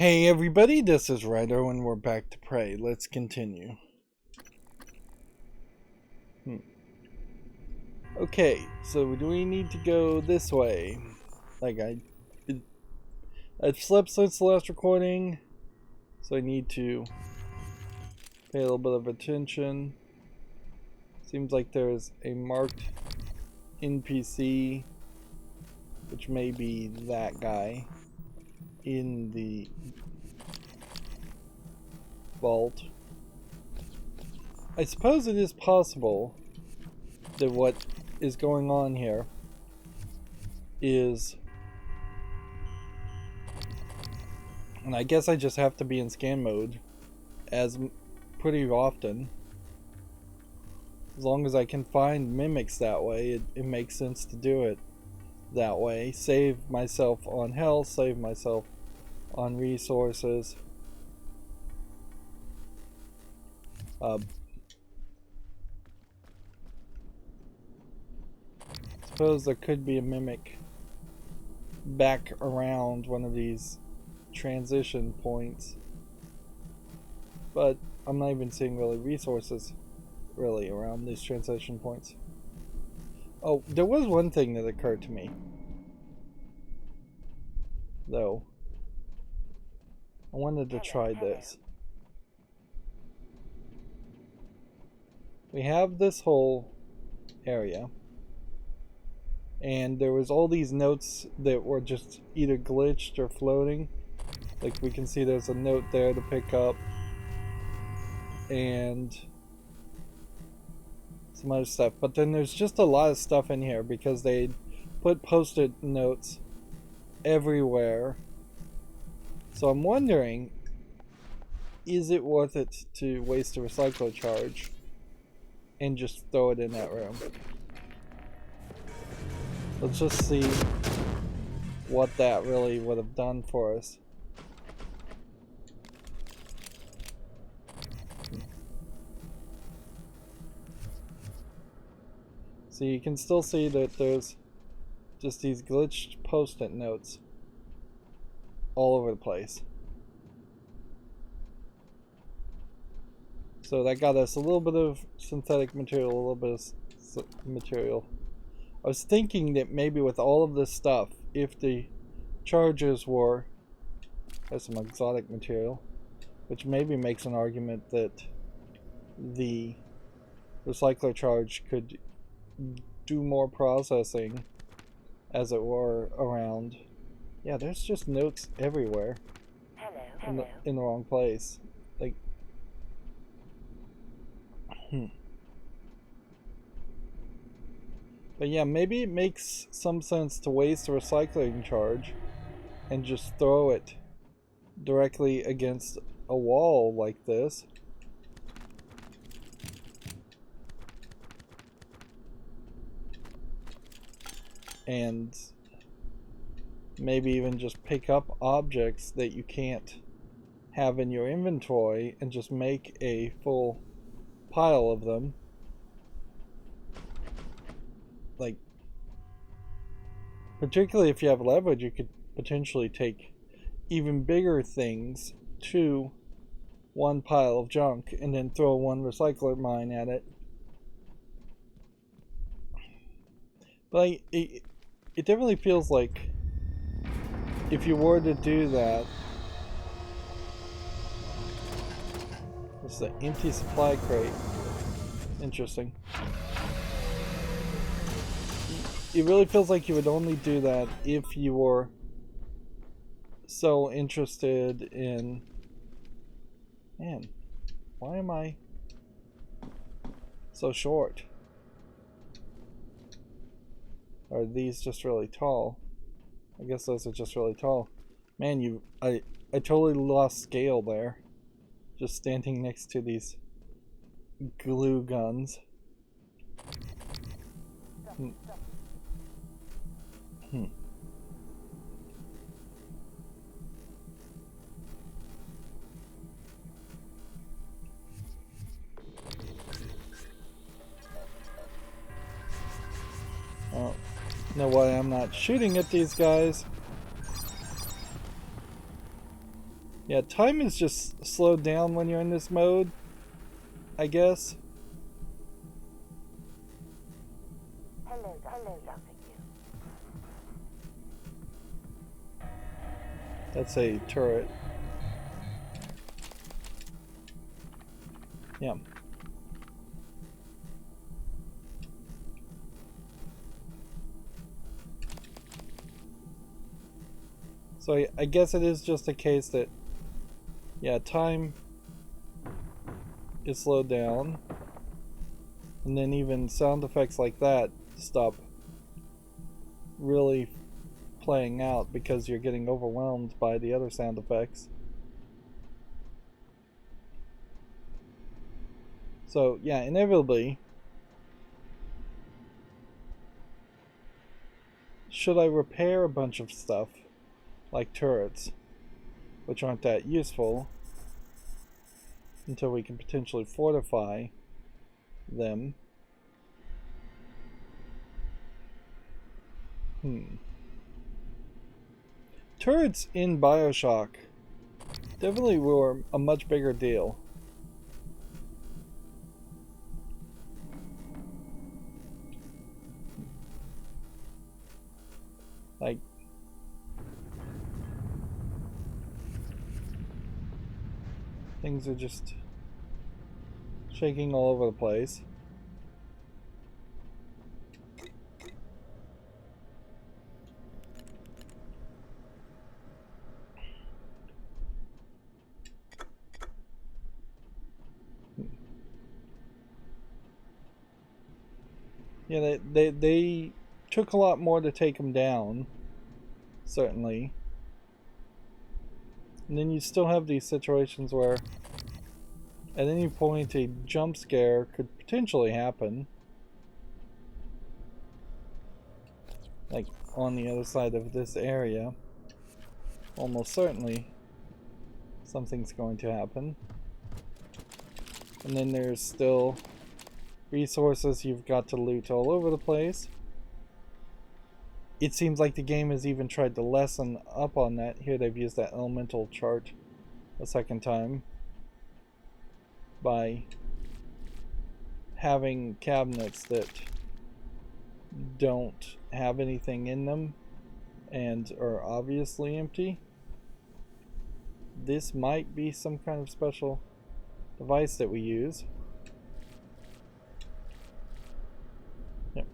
Hey everybody, this is Rydo and we're back to pray. Let's continue. Okay, so do we need to go this way? I've slept since the last recording, so I need to pay a little bit of attention. Seems like there's a marked NPC, which may be that guy, in the vault. I suppose it is possible that what is going on here is, and I guess I just have to be in scan mode as pretty often. As long as I can find mimics that way, it makes sense to do it that way. Save myself on health, save myself on resources. Suppose there could be a mimic back around one of these transition points, but I'm not even seeing really resources around these transition points. Oh, there was one thing that occurred to me, though. I wanted to try this. We have this whole area, and there was all these notes that were just either glitched or floating. Like we can see there's a note there to pick up, and some other stuff. But then there's just a lot of stuff in here because they put post-it notes everywhere. So I'm wondering, is it worth it to waste a recycler charge and just throw it in that room? Let's just see what that really would have done for us. So you can still see that there's just these glitched post-it notes all over the place. So that got us a little bit of synthetic material, a little bit of material. I was thinking that maybe with all of this stuff, if the charges were, there's some exotic material, which maybe makes an argument that the recycler charge could do more processing, as it were, around. Yeah, there's just notes everywhere. In the wrong place. Like, But yeah, maybe it makes some sense to waste a recycling charge and just throw it directly against a wall like this. And maybe even just pick up objects that you can't have in your inventory and just make a full pile of them. Like, particularly if you have leverage, you could potentially take even bigger things to one pile of junk and then throw one recycler mine at it. But it definitely feels like if you were to do that, this is an empty supply crate. Interesting. It really feels like you would only do that if you were so interested in... Man, why am I so short? Are these just really tall? I guess those are just really tall. Man, I totally lost scale there. Just standing next to these glue guns. Oh, know why I'm not shooting at these guys. Yeah, time is just slowed down when you're in this mode, I guess. Hello, Dr. Q. That's a turret. Yeah. So I guess it is just a case that, yeah, time is slowed down. And then even sound effects like that stop really playing out because you're getting overwhelmed by the other sound effects. So yeah, inevitably, should I repair a bunch of stuff like turrets, which aren't that useful until we can potentially fortify them? Turrets in BioShock definitely were a much bigger deal. Like, things are just shaking all over the place. Yeah, they took a lot more to take them down, certainly. And then you still have these situations where at any point a jump scare could potentially happen. Like on the other side of this area. Almost certainly something's going to happen. And then there's still resources you've got to loot all over the place. It seems like the game has even tried to lessen up on that. Here they've used that elemental chart a second time by having cabinets that don't have anything in them and are obviously empty. This might be some kind of special device that we use. Yep.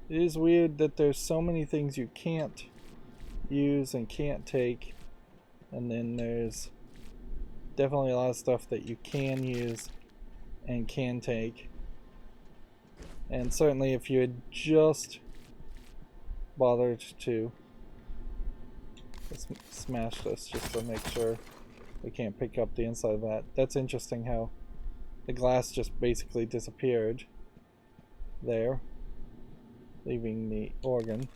It is weird that there's so many things you can't use and can't take, and then there's definitely a lot of stuff that you can use and can take. And certainly if you had just bothered to smash this just to make sure we can't pick up the inside of that. That's interesting how the glass just basically disappeared there, leaving the organ.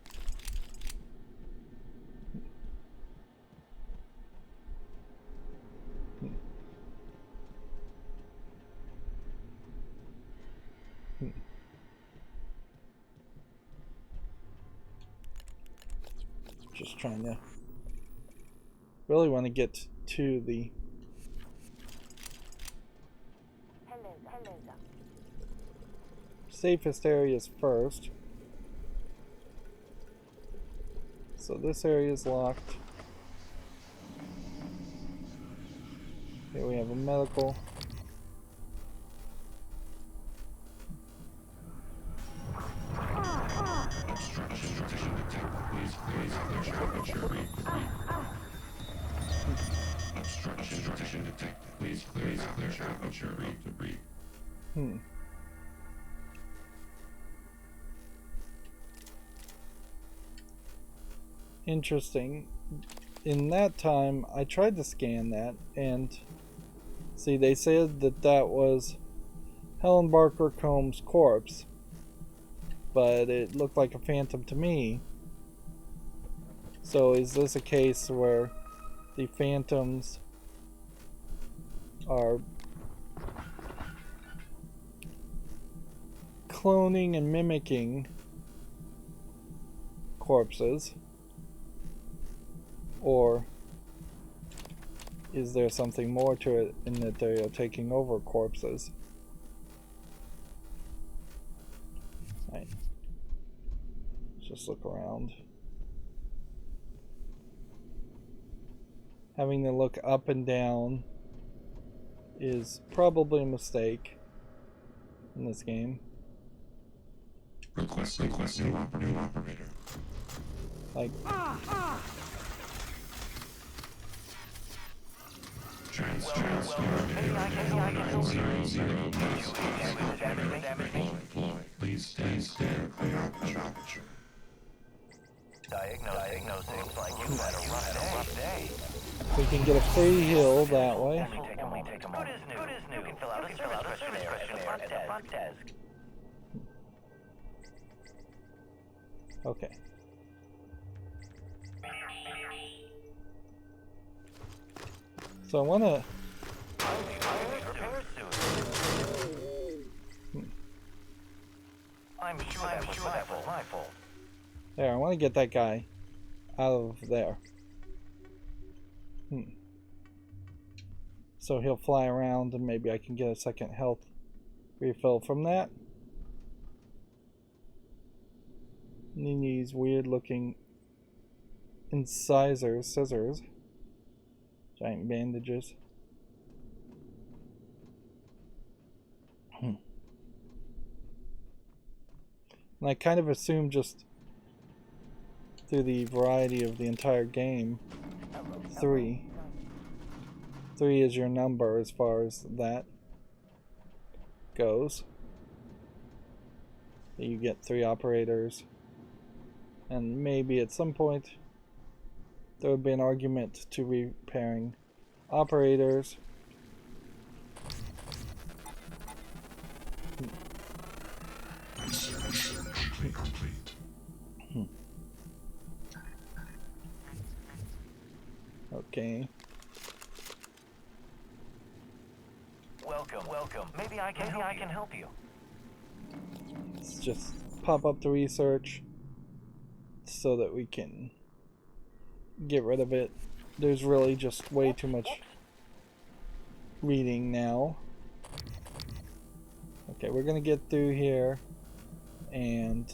Just trying to really want to get to the safest areas first. So this area is locked. Here we have a medical. Obstruction detected. Please clear debris. Interesting. In that time, I tried to scan that, and see, they said that that was Helen Barker Combs' corpse, but it looked like a phantom to me. So is this a case where the phantoms are cloning and mimicking corpses? Or is there something more to it in that they are taking over corpses? Right. Let's just look around. Having to look up and down is probably a mistake in this game. Request new operator. Like, TranStar deploy. Please stay aperture. Diagnosing. Looks like you've had a rough day. we can get a free heal that way. Only take a moment. Good is new. You can fill out a service questionnaire at the front desk. Okay. So I want to... I'm sure that was my fault. There, I want to get that guy out of there. So he'll fly around and maybe I can get a second health refill from that. Need these weird looking incisors, scissors, giant bandages. And I kind of assume just through the variety of the entire game, 3 is your number as far as that goes. You get 3 operators, and maybe at some point there would be an argument to repairing operators. Complete. Okay. Welcome. Maybe I can help you. Let's just pop up the research so that we can get rid of it. There's really just way too much reading now. Okay, we're gonna get through here and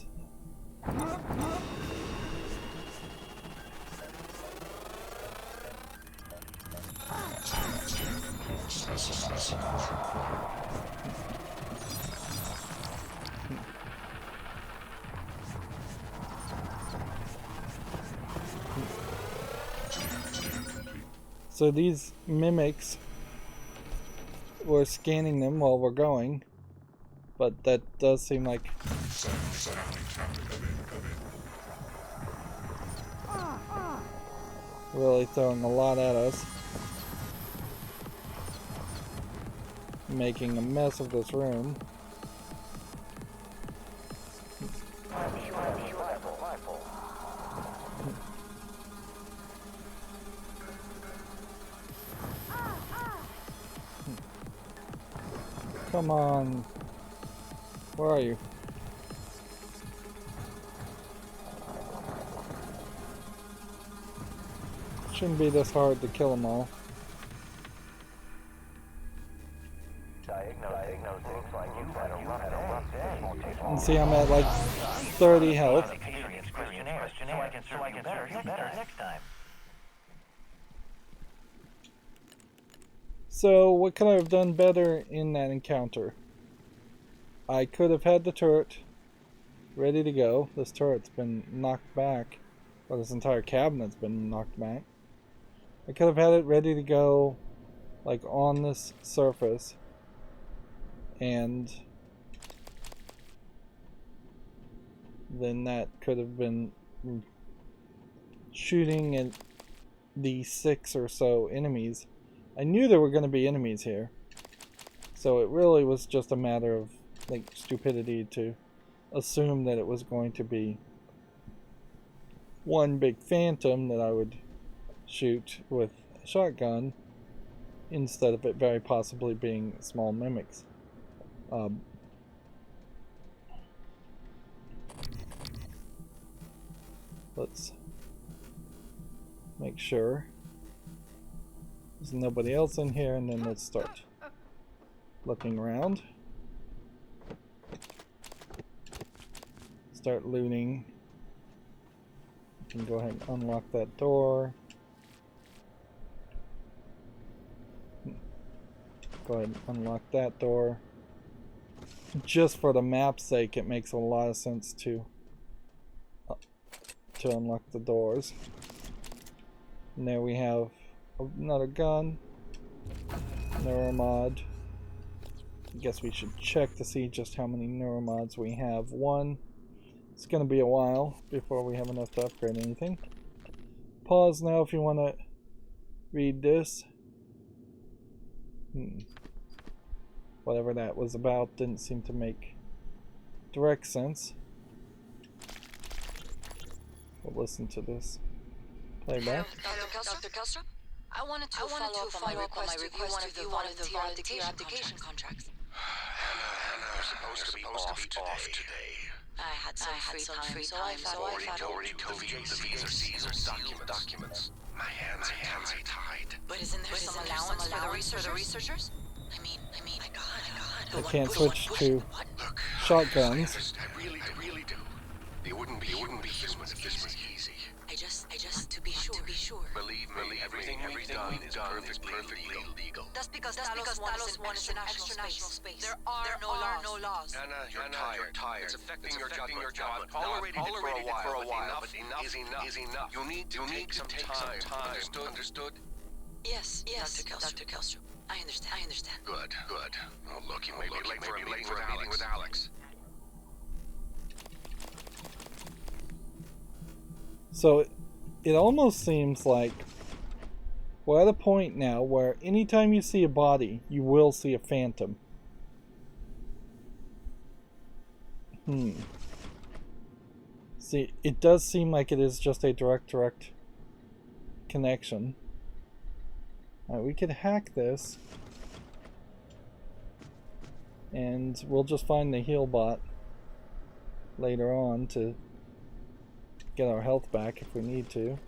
so these mimics, we're scanning them while we're going, but that does seem like really throwing a lot at us, making a mess of this room. Come on. Where are you? Shouldn't be this hard to kill them all. Diagnosing. Looks like you've had a rough day. And see, I'm at like 30 health. So I can serve you better next time. So, what could I have done better in that encounter? I could have had the turret ready to go. This turret's been knocked back. Or this entire cabinet's been knocked back. I could have had it ready to go, like on this surface. And then that could have been shooting at the 6 or so enemies. I knew there were going to be enemies here, so it really was just a matter of like stupidity to assume that it was going to be one big phantom that I would shoot with a shotgun instead of it very possibly being small mimics. Let's Make sure there's nobody else in here, and then let's start looking around. Start looting. You can go ahead and unlock that door. Go ahead and unlock that door. Just for the map's sake, it makes a lot of sense to unlock the doors. And there we have another gun. Neuromod. I guess we should check to see just how many neuromods we have. One. It's gonna be a while before we have enough to upgrade anything. Pause now if you want to read this. Whatever that was about didn't seem to make direct sense. We'll listen to this playback. Dr. Kelstrom? I wanted to follow up on my request to review one of the volunteer application contracts. Anna, you're supposed to be off today. I had some free time, so I thought Already told you the VOCs are sealed documents. My hands are tied. But isn't there some allowance for the researchers? I mean, my God. I can't switch to shotguns. I really do. It wouldn't be this much easy. I just to be sure. Believe me, everything we've done is perfectly legal. That's because Talos I is an extra-national space. There are no laws. Anna, you're tired. It's affecting your judgment. Tolerated it for a while, but enough is enough. You need to take some time. Understood? Yes, Dr. Kelstrom. I understand. Good. Oh, look, you may be late for a meeting with Alex. So it almost seems like we're at a point now where anytime you see a body, you will see a phantom. See, it does seem like it is just a direct connection. We could hack this, and we'll just find the heal bot later on to get our health back if we need to.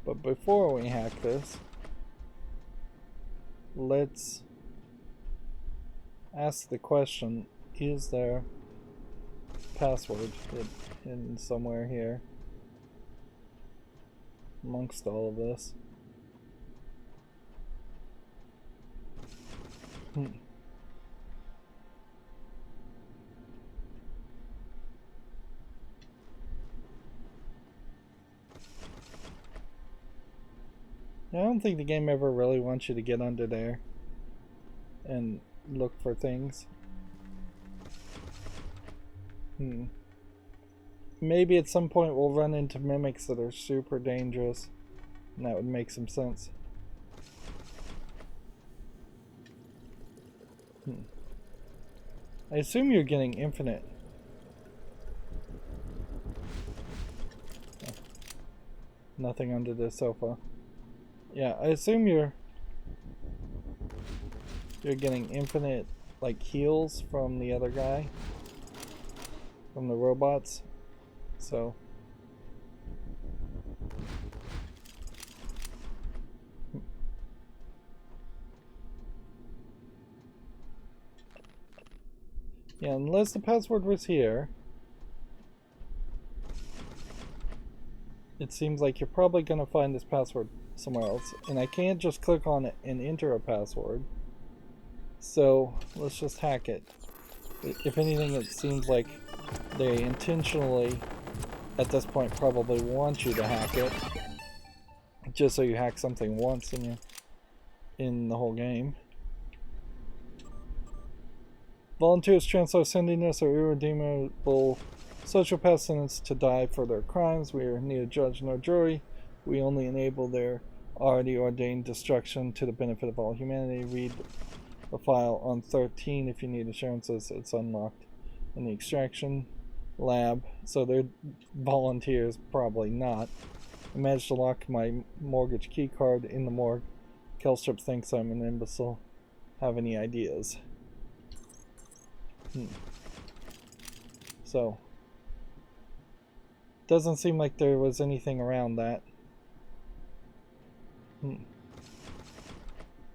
But before we hack this, let's ask the question, is there password hidden somewhere here amongst all of this? I don't think the game ever really wants you to get under there and look for things. Maybe at some point we'll run into mimics that are super dangerous, and that would make some sense. I assume you're getting infinite. Oh. Nothing under the sofa. Yeah, I assume you're getting infinite like heals from the other guy, from the robots. So yeah, unless the password was here, it seems like you're probably gonna find this password somewhere else, and I can't just click on it and enter a password, so let's just hack it. If anything, it seems like they intentionally at this point probably want you to hack it just so you hack something once in the whole game. Volunteers TranStar sending us are irredeemable sociopaths sentenced to die for their crimes. We are neither judge nor jury. We only enable their already ordained destruction to the benefit of all humanity. Read the file on 13 if you need assurances it's unlocked in the extraction lab. So they're volunteers, probably not. I managed to lock my mortgage key card in the morgue. Kelstrop thinks I'm an imbecile. Have any ideas? So, doesn't seem like there was anything around that.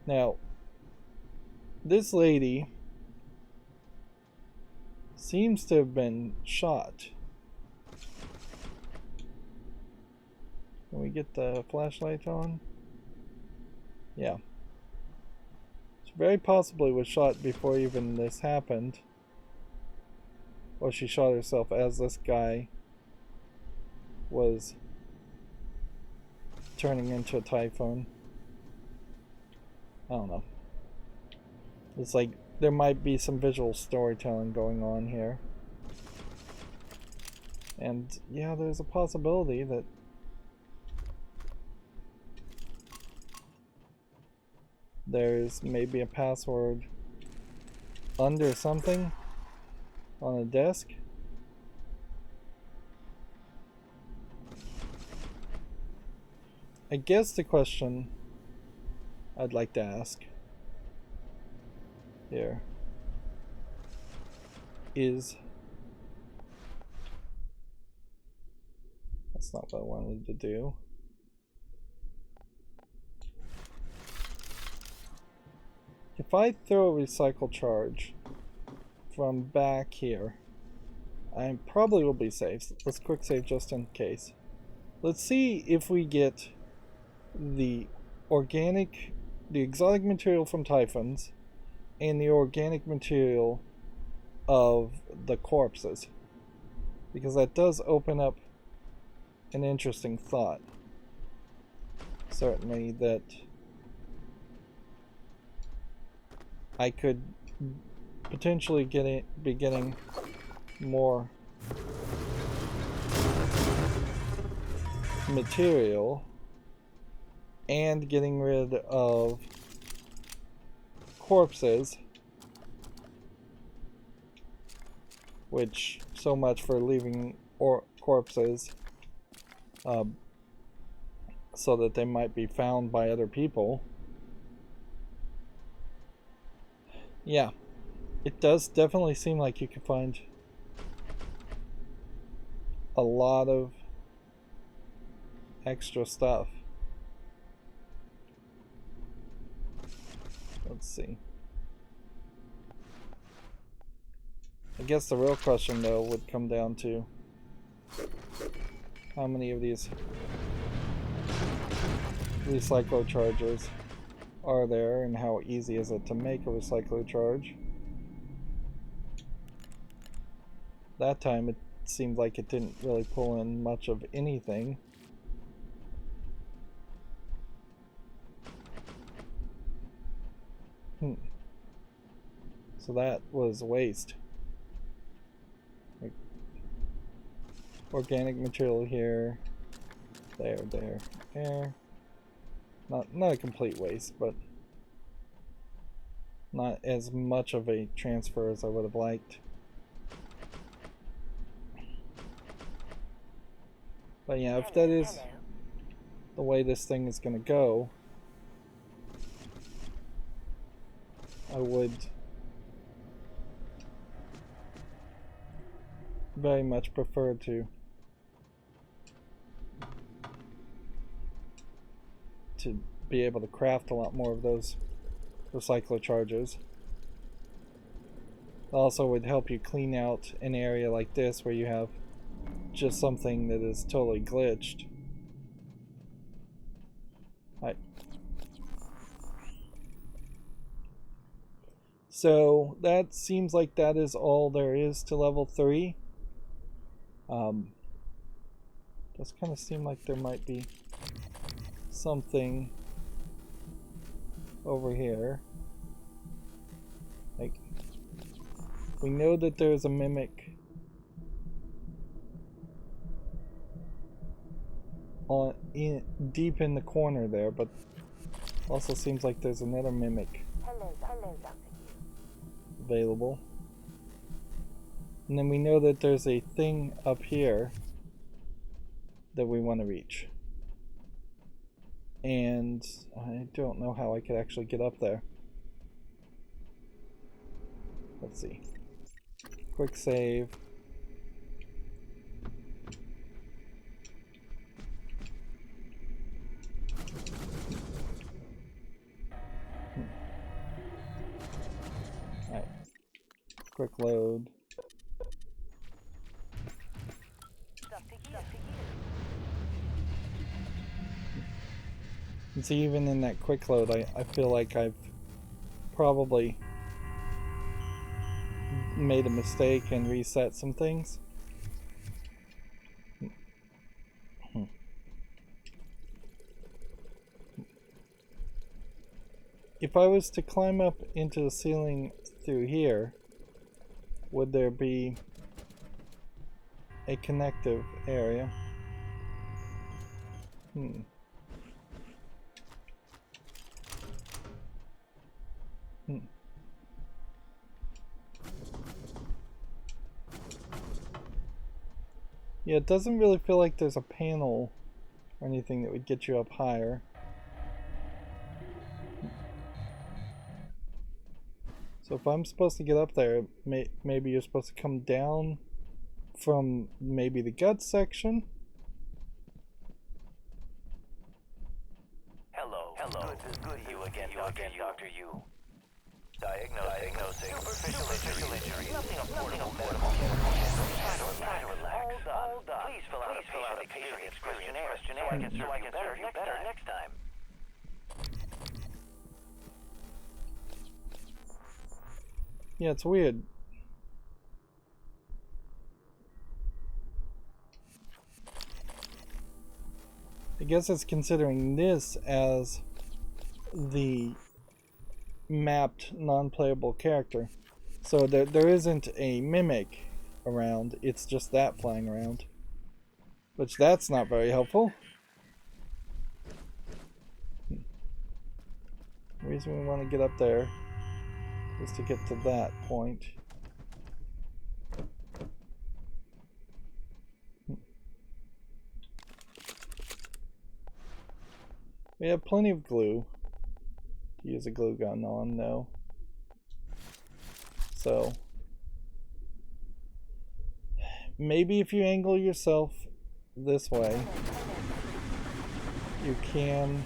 Now, this lady seems to have been shot. Can we get the flashlight on? Yeah. She very possibly was shot before even this happened. Or she shot herself as this guy was turning into a typhoon. I don't know. It's like there might be some visual storytelling going on here. And yeah, there's a possibility that there's maybe a password under something on a desk. I guess the question I'd like to ask here is, that's not what I wanted to do. If I throw a recycle charge from back here, I probably will be safe. Let's quick save just in case. Let's see if we get the exotic material from typhons and the organic material of the corpses, because that does open up an interesting thought. Certainly that I could potentially be getting more material and getting rid of corpses, which so much for leaving corpses so that they might be found by other people. Yeah, it does definitely seem like you can find a lot of extra stuff. Let's see. I guess the real question though would come down to how many of these recycler charges are there and how easy is it to make a recycler charge. That time it seemed like it didn't really pull in much of anything. So that was waste. Like, organic material here, there. Not a complete waste, but not as much of a transfer as I would have liked. But yeah, if that is the way this thing is going to go, I would very much prefer to be able to craft a lot more of those recycler charges. It also would help you clean out an area like this where you have just something that is totally glitched. So that seems like that is all there is to level 3. Does kind of seem like there might be something over here. Like, we know that there's a mimic deep in the corner there, but also seems like there's another mimic available. And then we know that there's a thing up here that we want to reach. And I don't know how I could actually get up there. Let's see. Quick save. Quick load. And see, even in that quick load, I feel like I've probably made a mistake and reset some things. If I was to climb up into the ceiling through here, would there be a connective area? Yeah, it doesn't really feel like there's a panel or anything that would get you up higher. So if I'm supposed to get up there, maybe you're supposed to come down from maybe the gut section? Hello. Good you again, Doctor You. Diagnosing superficial injury. Nothing affordable medical care. Try to relax. Hold on. Please fill out a patient experience questionnaire so I can serve you better next time. Yeah, it's weird. I guess it's considering this as the mapped non-playable character. So there isn't a mimic around, it's just that flying around. Which that's not very helpful. The reason we want to get up there is to get to that point. We have plenty of glue to use a glue gun on, though. So maybe if you angle yourself this way, you can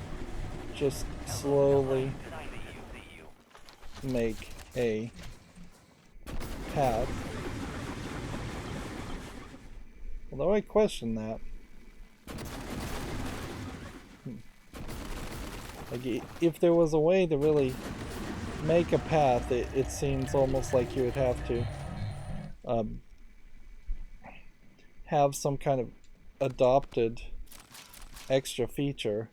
just slowly make a path. Although I question that. Like, if there was a way to really make a path, it seems almost like you would have to have some kind of adopted extra feature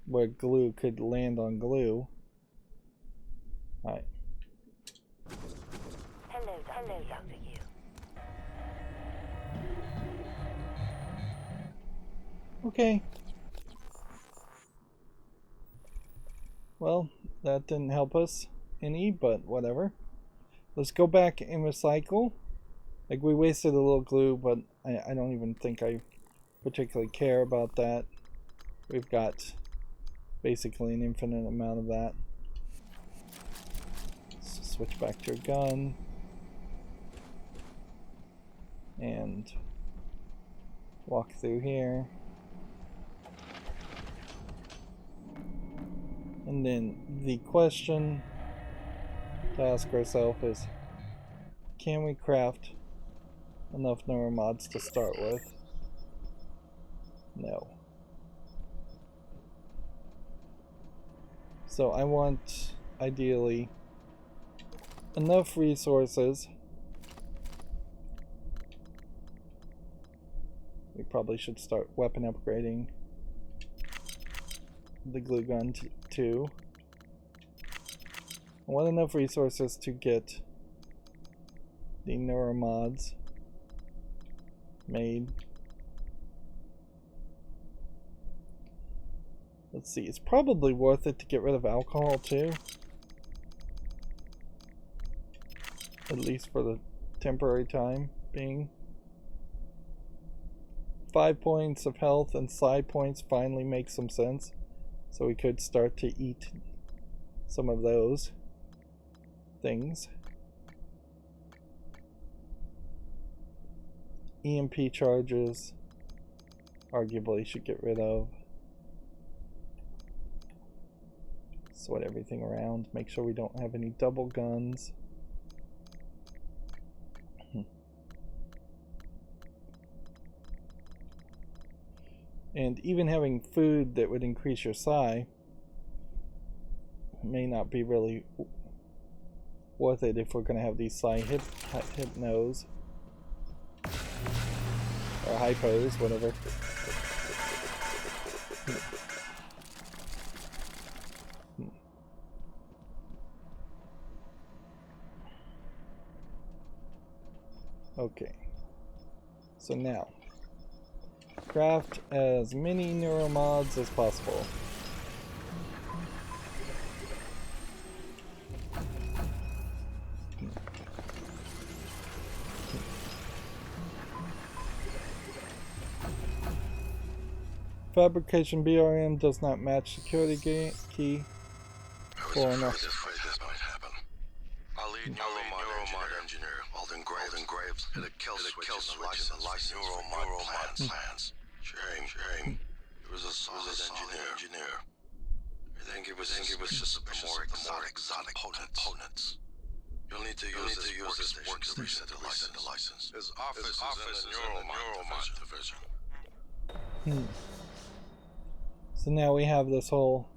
where glue could land on glue. Alright. Hello, Dr. You. Okay. Well, that didn't help us any, but whatever. Let's go back and recycle. Like, we wasted a little glue, but I don't even think I particularly care about that. We've got basically an infinite amount of that. Let's switch back to a gun. And walk through here. And then the question to ask ourselves is, can we craft enough neuromods to start with? No. So I want, ideally, enough resources. We probably should start weapon upgrading the glue gun too. I want enough resources to get the neuromods made. Let's see, it's probably worth it to get rid of alcohol too. At least for the temporary time being. 5 points of health and side points finally make some sense. So we could start to eat some of those things. EMP charges, arguably should get rid of. Sort everything around. Make sure we don't have any double guns. And even having food that would increase your psi may not be really worth it if we're going to have these psi hypnos. Or hypos, whatever. Okay. So now, craft as many neuromods as possible. Fabrication BRM does not match security key. I was afraid this might happen. Our lead neuromod engineer, Alden Graves, hit a kill switch in the license neuromod plans. Shame. He was a solid engineer. I think he was just the more exotic components. You'll need to use this workstation to reset the license. His office is in the neuromod division. So now we have this whole...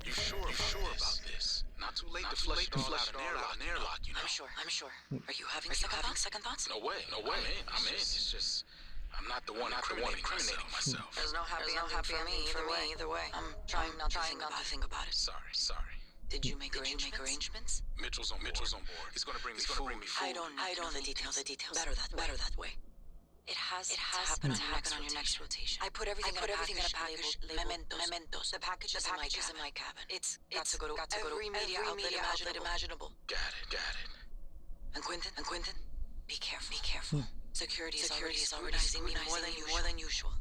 You sure about this? Not too late to flush an airlock, you know? I'm sure. Are you having second thoughts? No way. I'm in. It's just, I'm not the one incriminating myself. There's no happy ending for me either way. I'm trying not to think about it. Sorry. Did you make arrangements? Mitchell's on board. He's gonna bring me food. I don't know the details. Better that way. It has to happen on your next rotation. I put everything in a package labeled mementos. The package is in my cabin. It's got to go to every media outlet imaginable. Got it. And Quentin, be careful. Security is already scrutinizing me more than usual.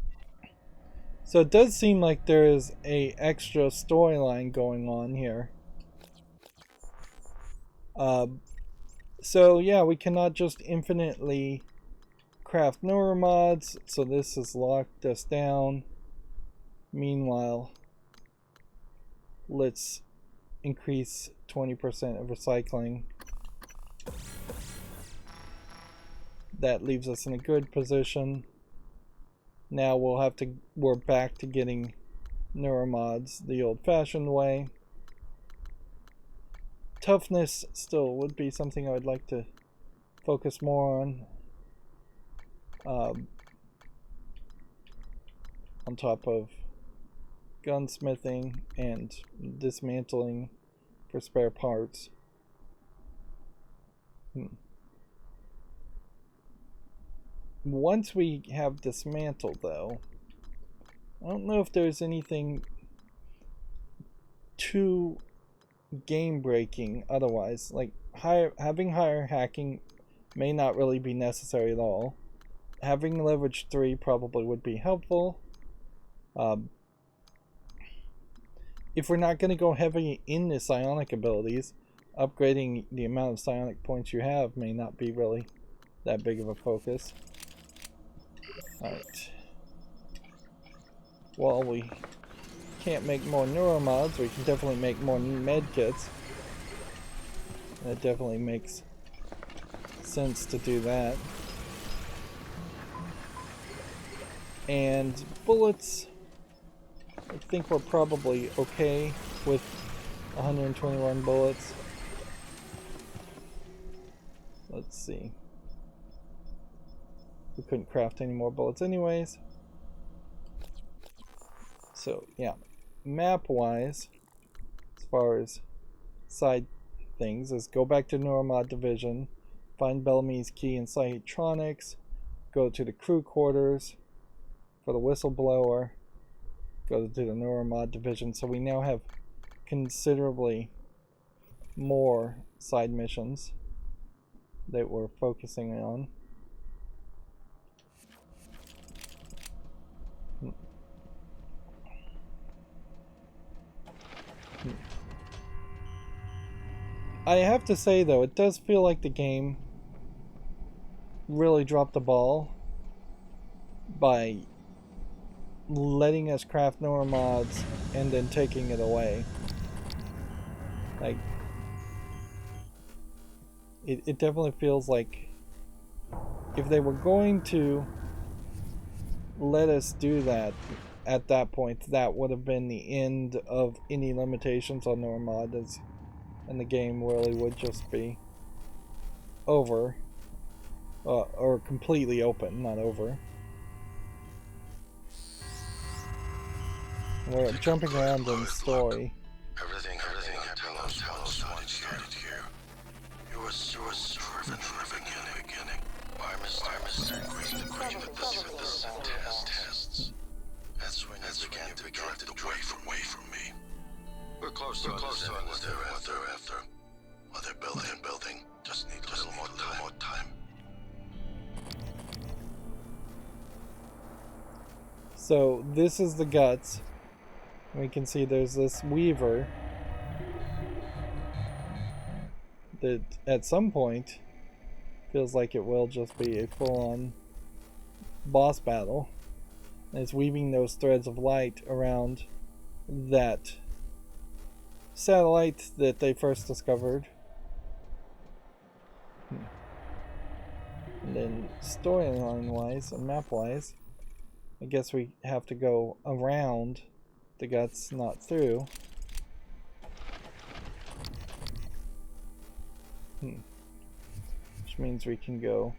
So it does seem like there is a extra storyline going on here. So yeah, we cannot just infinitely craft neuromods, so this has locked us down. Meanwhile, let's increase 20% of recycling. That leaves us in a good position. Now we're back to getting neuromods the old-fashioned way. Toughness still would be something I would like to focus more on. On top of gunsmithing and dismantling for spare parts. Once we have dismantled, though, I don't know if there's anything too game-breaking otherwise. Like, having higher hacking may not really be necessary at all. Having leverage 3 probably would be helpful. If we're not going to go heavy in the psionic abilities, upgrading the amount of psionic points you have may not be really that big of a focus. Alright. Well, we can't make more neuromods. We can definitely make more medkits. That definitely makes sense to do that. And bullets, I think we're probably okay with 121 bullets. Let's see. We couldn't craft any more bullets anyways. So yeah, map-wise, as far as side things, is go back to Neuromod Division, find Bellamy's key in Psytronics, go to the crew quarters for the whistleblower, go to the Neuromod Division. So we now have considerably more side missions that we're focusing on. I have to say though, it does feel like the game really dropped the ball by letting us craft neuromods and then taking it away. Like, it definitely feels like if they were going to let us do that at that point, that would have been the end of any limitations on neuromods, and the game really would just be over, or completely open, not over. We're jumping around in the story. Everything at Talos I started here. You were servant from the beginning. By mistake, the sun tests. That's when you began to be drifted away from me. We're close to understanding what they're after. What they're building. Just need a little more time. So this is the guts. We can see there's this weaver that at some point feels like it will just be a full-on boss battle. And it's weaving those threads of light around that satellite that they first discovered. And then storyline wise and map wise, I guess we have to go around the guts, not through. Which means we can go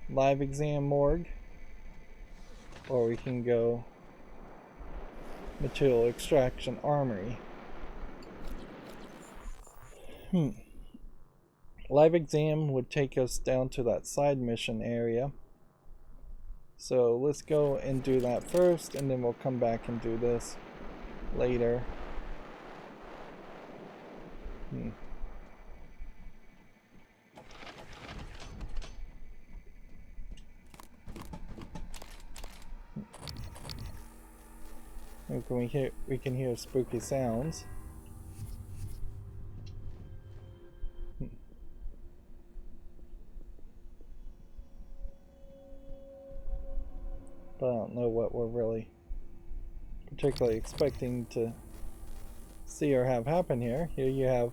live exam morgue, or we can go material extraction armory. Live exam would take us down to that side mission area. So let's go and do that first, and then we'll come back and do this later. We can hear spooky sounds. But I don't know what we're really particularly expecting to see or have happen here. Here you have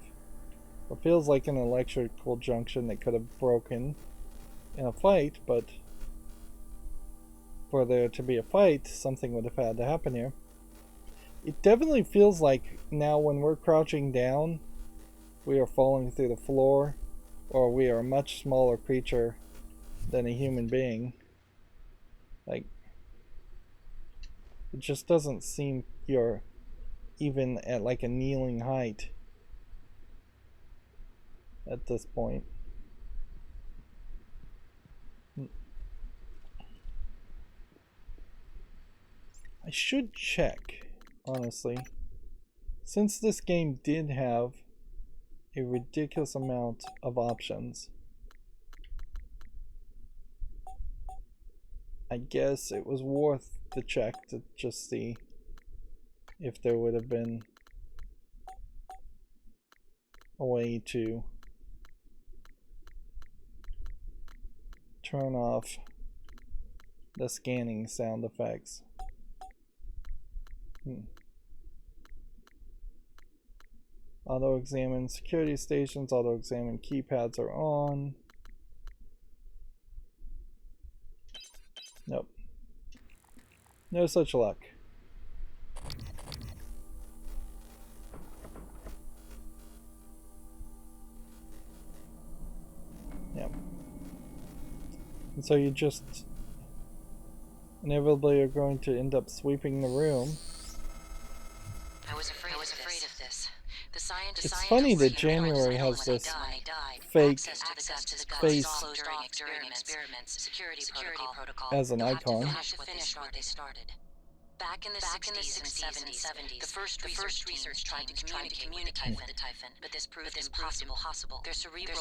what feels like an electrical junction that could have broken in a fight, but for there to be a fight, something would have had to happen here. It definitely feels like now when we're crouching down, we are falling through the floor, or we are a much smaller creature than a human being. Like, it just doesn't seem you're even at like a kneeling height at this point. I should check, honestly, since this game did have a ridiculous amount of options. I guess it was worth the check to just see if there would have been a way to turn off the scanning sound effects. Auto-examine security stations, auto-examine keypads are on. Nope. No such luck. Yep. And so you just inevitably are going to end up sweeping the room. I was afraid of this. The scientists. It's funny that January has this fake face during experiments, security protocol. as an icon. They have to finish what they started. Back in the 60s and 70s, the first research tried to communicate with the Typhon, but this proved impossible. Their cerebral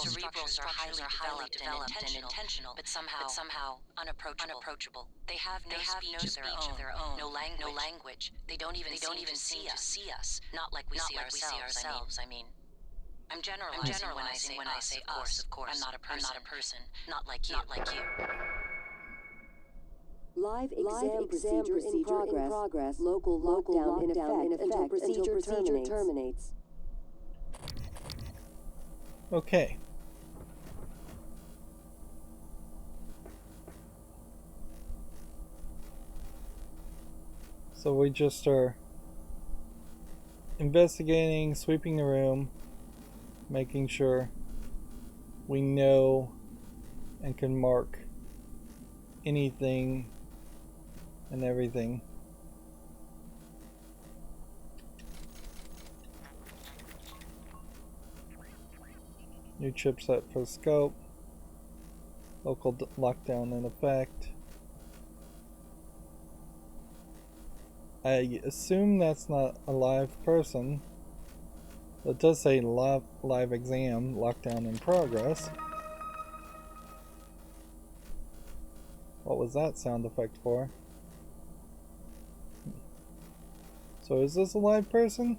structures are highly developed and intentional, but somehow unapproachable. They have no speech of their own, no language. They don't even seem to see us, not like we see ourselves. I mean, I'm generalizing when I say us. Of course, I'm not a person, not like you. Live exam procedure in progress. Local lockdown in effect until procedure terminates. Okay. So we just are investigating, sweeping the room, making sure we know and can mark anything and everything. New chipset for scope. Local lockdown in effect. I assume that's not a live person. It does say live exam, lockdown in progress. What was that sound effect for? So is this a live person?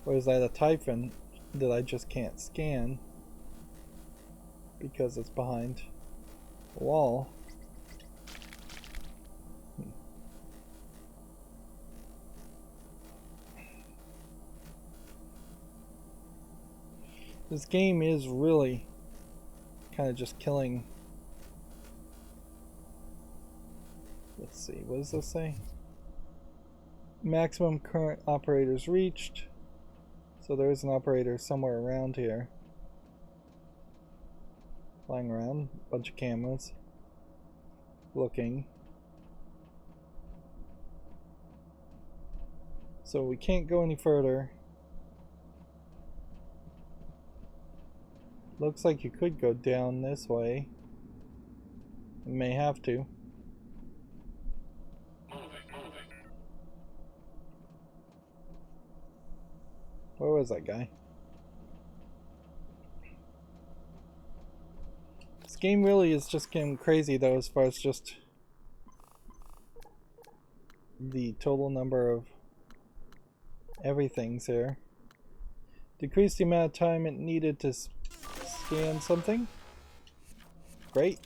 Or is that a typhon that I just can't scan because it's behind the wall? This game is really kind of just killing. Let's see, what does this say? Maximum current operators reached. So there is an operator somewhere around here. Flying around, bunch of cameras. Looking. So we can't go any further. Looks like you could go down this way. You may have to. Where was that guy? This game really is just getting crazy though, as far as just the total number of everything's here. Decrease the amount of time it needed to scan something. Great.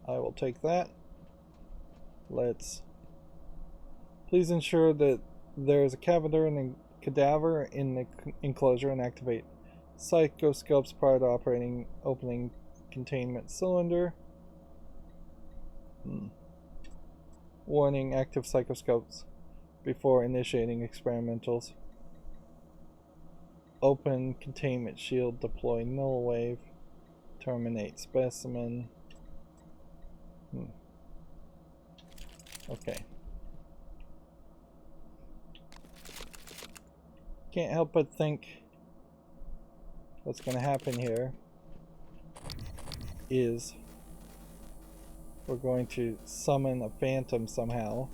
I will take that. Let's... Please ensure that there is a cadaver in the enclosure and activate psychoscopes prior to opening containment cylinder. Warning, active psychoscopes before initiating experimentals. Open containment shield, deploy null wave, terminate specimen. Okay. Can't help but think what's going to happen here is we're going to summon a phantom somehow.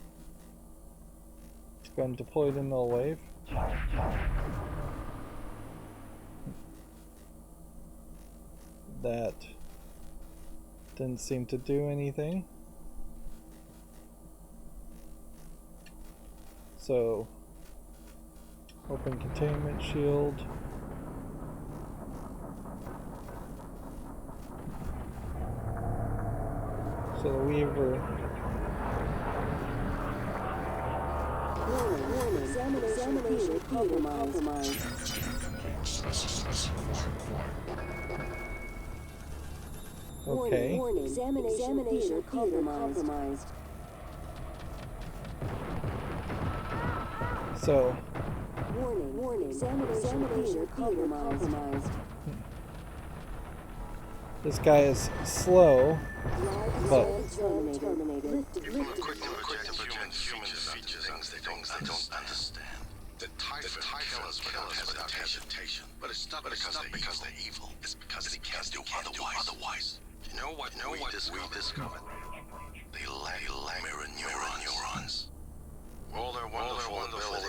It's going to deploy the null wave. That didn't seem to do anything. So, open containment shield. So the Weaver. Warning. Examination compromised. Okay. Warning. Examination compromised. So. Warning. Examination compromised. This guy is slow, but Terminated. People are quick to project human features and things they don't understand. The typhon kills without hesitation. But it's not because they're evil. It's because they can't do otherwise. You know what we discovered? They lack mirror neurons. All their wonderful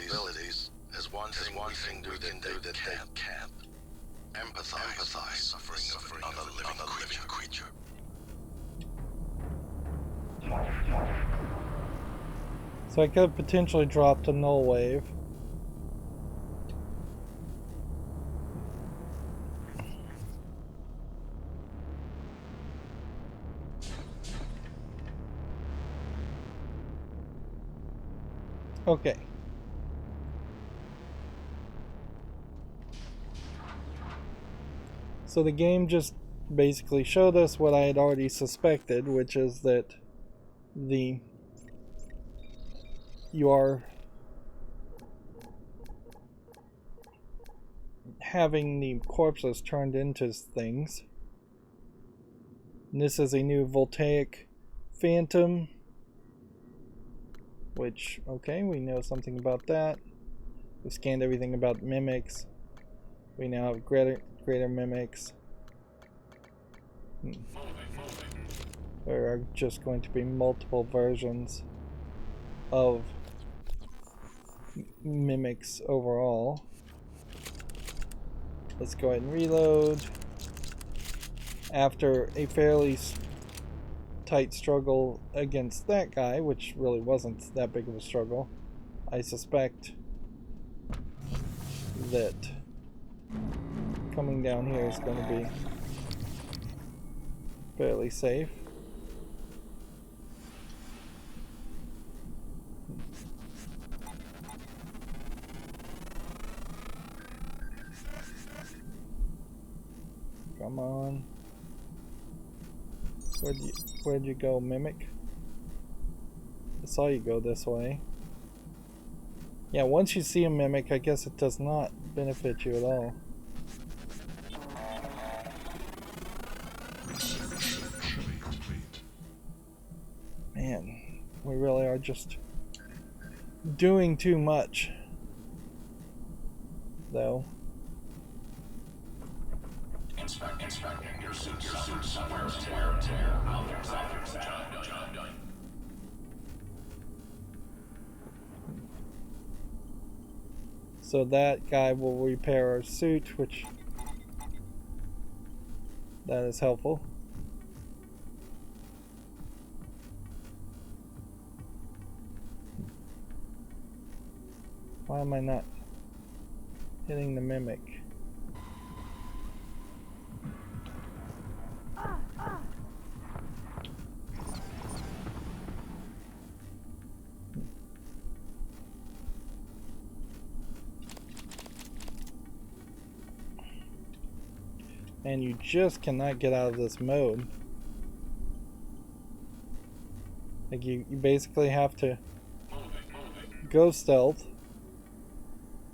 abilities, there's one thing we can do that they can't. Empathize suffering of another living creature. so I could have potentially dropped a null wave. Okay. So the game just basically showed us what I had already suspected, which is that you are having the corpses turned into things. And this is a new voltaic phantom, which, okay, we know something about that. We scanned everything about mimics. We now have greater mimics. There are just going to be multiple versions of mimics overall. Let's go ahead and reload. After a fairly tight struggle against that guy, which really wasn't that big of a struggle, I suspect that coming down here is going to be fairly safe. Come on. Where'd you go, Mimic? I saw you go this way. Yeah, once you see a Mimic, I guess it does not benefit you at all. Man, we really are just doing too much, though. Inspecting your suit somewhere. Job done. So that guy will repair our suit, which that is helpful. Why am I not hitting the Mimic? And you just cannot get out of this mode. Like you basically have to go stealth,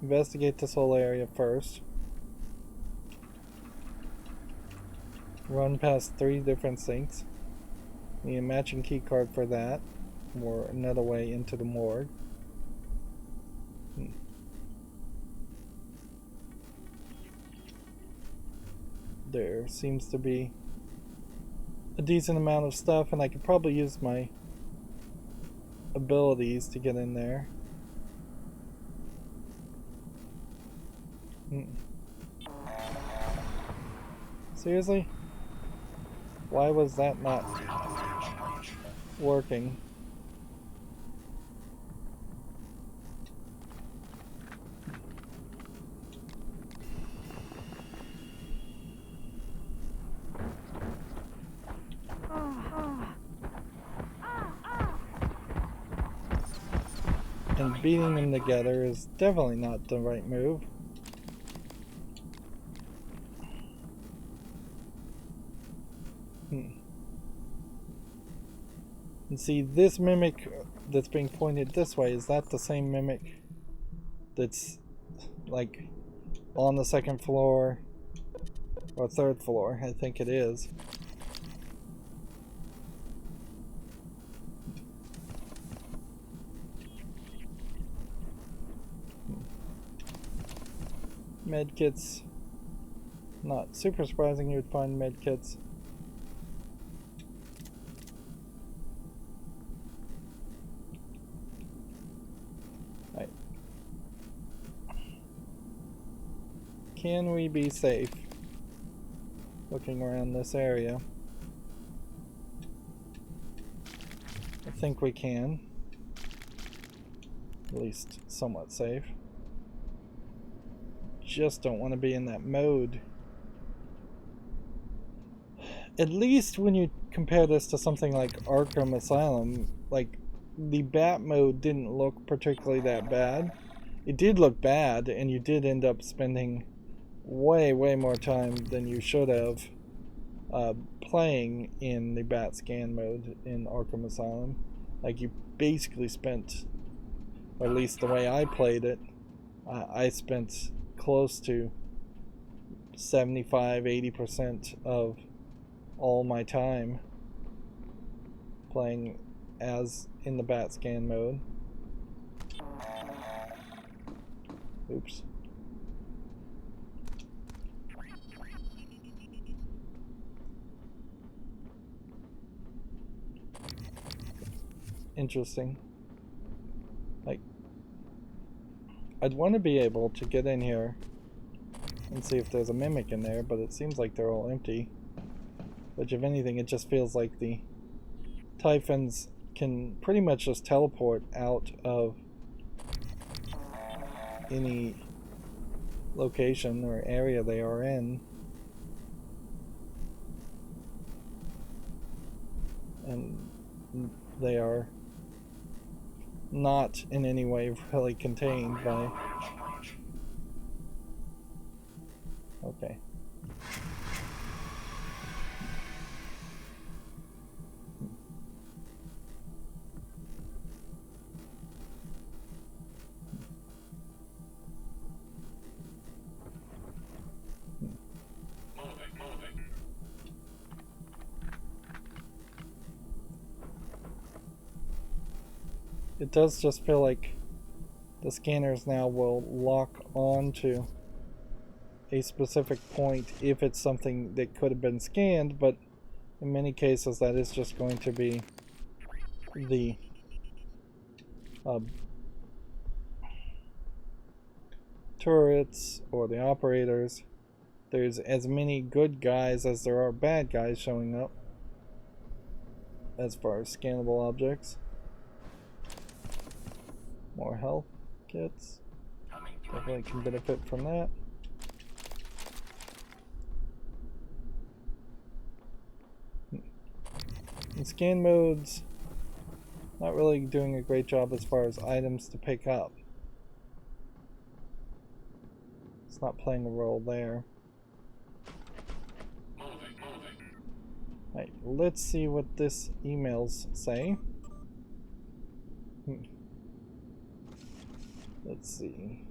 investigate this whole area first, run past 3 different sinks, need a matching key card for that, or another way into the morgue. There seems to be a decent amount of stuff, and I could probably use my abilities to get in there. Seriously? Why was that not working? And beating them together is definitely not the right move. And see, this Mimic that's being pointed this way, is that the same Mimic that's like on the 2nd floor or 3rd floor? I think it is. Medkits. Not super surprising you would find medkits. Right. Can we be safe looking around this area? I think we can. At least somewhat safe. Just don't want to be in that mode. At least when you compare this to something like Arkham Asylum, like the bat mode didn't look particularly that bad. It did look bad, and you did end up spending way more time than you should have playing in the bat scan mode in Arkham Asylum. Like, you basically spent, or at least the way I played it, I spent close to 75-80% of all my time playing as in the bat scan mode. Oops. Interesting. Like, I'd want to be able to get in here and see if there's a mimic in there, but it seems like they're all empty. Which, if anything, it just feels like the Typhons can pretty much just teleport out of any location or area they are in. And they are not in any way really contained by... Okay. It does just feel like the scanners now will lock on to a specific point if it's something that could have been scanned, but in many cases that is just going to be the turrets or the operators. There's as many good guys as there are bad guys showing up as far as scannable objects. More health kits. Definitely can benefit from that. In scan modes, not really doing a great job as far as items to pick up. It's not playing a role there. Right, let's see what this emails say. Let's see.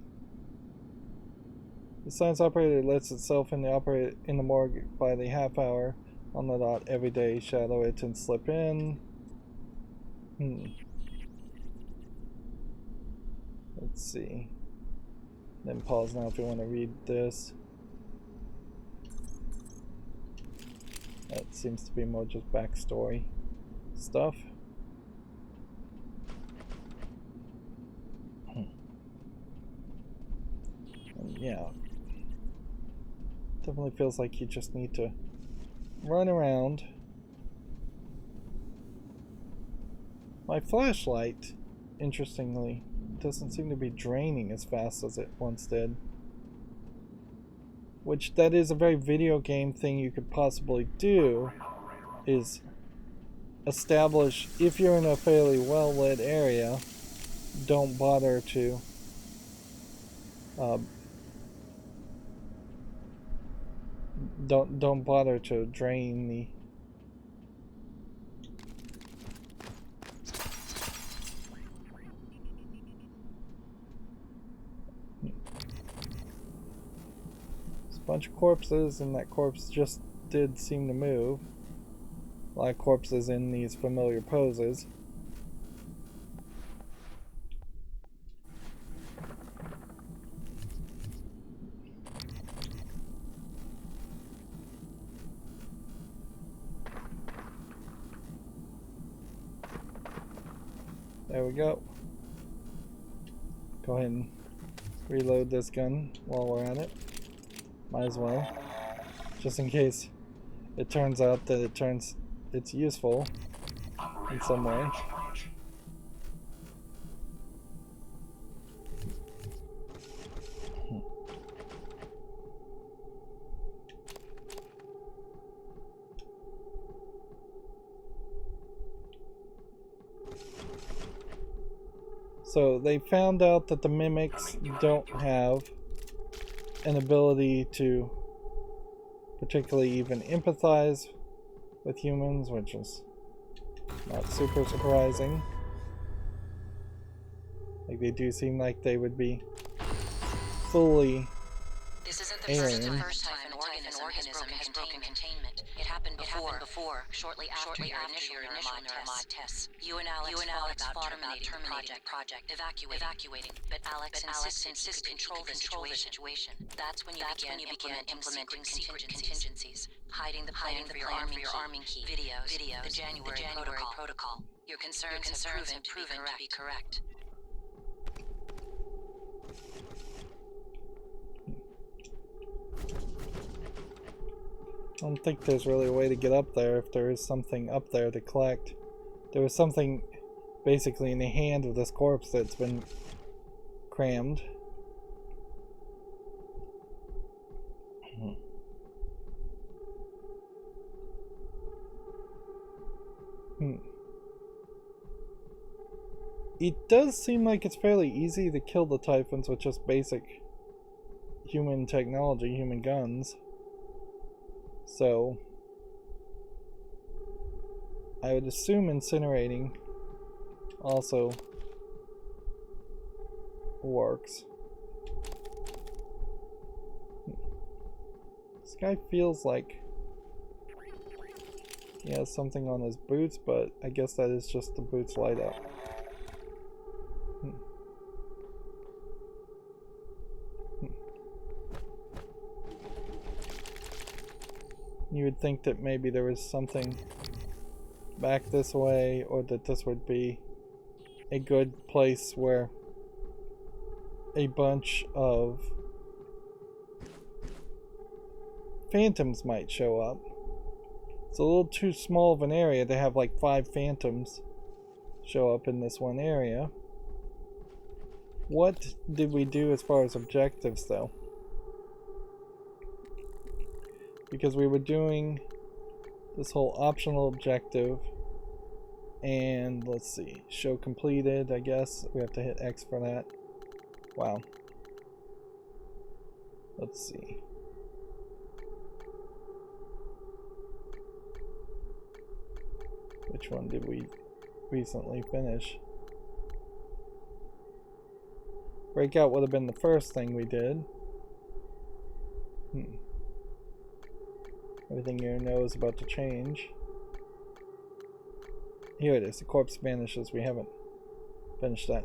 The science operator lets itself in the morgue by the half hour on the dot every day. Shadow it and slip in. Let's see. Then pause now if you want to read this. That seems to be more just backstory stuff. And yeah. Definitely feels like you just need to run around. My flashlight, interestingly, doesn't seem to be draining as fast as it once did. Which, that is a very video game thing you could possibly do, is establish, if you're in a fairly well lit area, don't bother to don't bother to drain the bunch of corpses, and that corpse just did seem to move. A lot of corpses in these familiar poses. There we go. Go ahead and reload this gun while we're at it. Might as well. Just in case it turns out that it's useful in some way. So they found out that the mimics don't have an ability to particularly even empathize with humans, which is not super surprising. Like, they do seem like they would be fully This isn't the alien. first time an organism has broken containment. It happened before, shortly after your initial neuromod tests. You and Alex fought about terminating the project, evacuating. But Alex insisted you control the situation. That's when you began implementing secret contingencies, hiding the plan for your arming key, videos, the January protocol. Your concerns have proven to be correct. I don't think there's really a way to get up there if there is something up there to collect. There was something basically in the hand of this corpse that's been crammed. It does seem like it's fairly easy to kill the Typhons with just basic human technology, human guns. So I would assume incinerating also works. This guy feels like he has something on his boots, but I guess that is just the boots light up. You would think that maybe there was something back this way, or that this would be a good place where a bunch of phantoms might show up. It's a little too small of an area to have like 5 phantoms show up in this one area. What did we do as far as objectives though? Because we were doing this whole optional objective, and let's see, show completed. I guess we have to hit X for that. Wow. Let's see. Which one did we recently finish? Breakout would have been the first thing we did. Everything you know is about to change. Here it is. The corpse vanishes. We haven't finished that.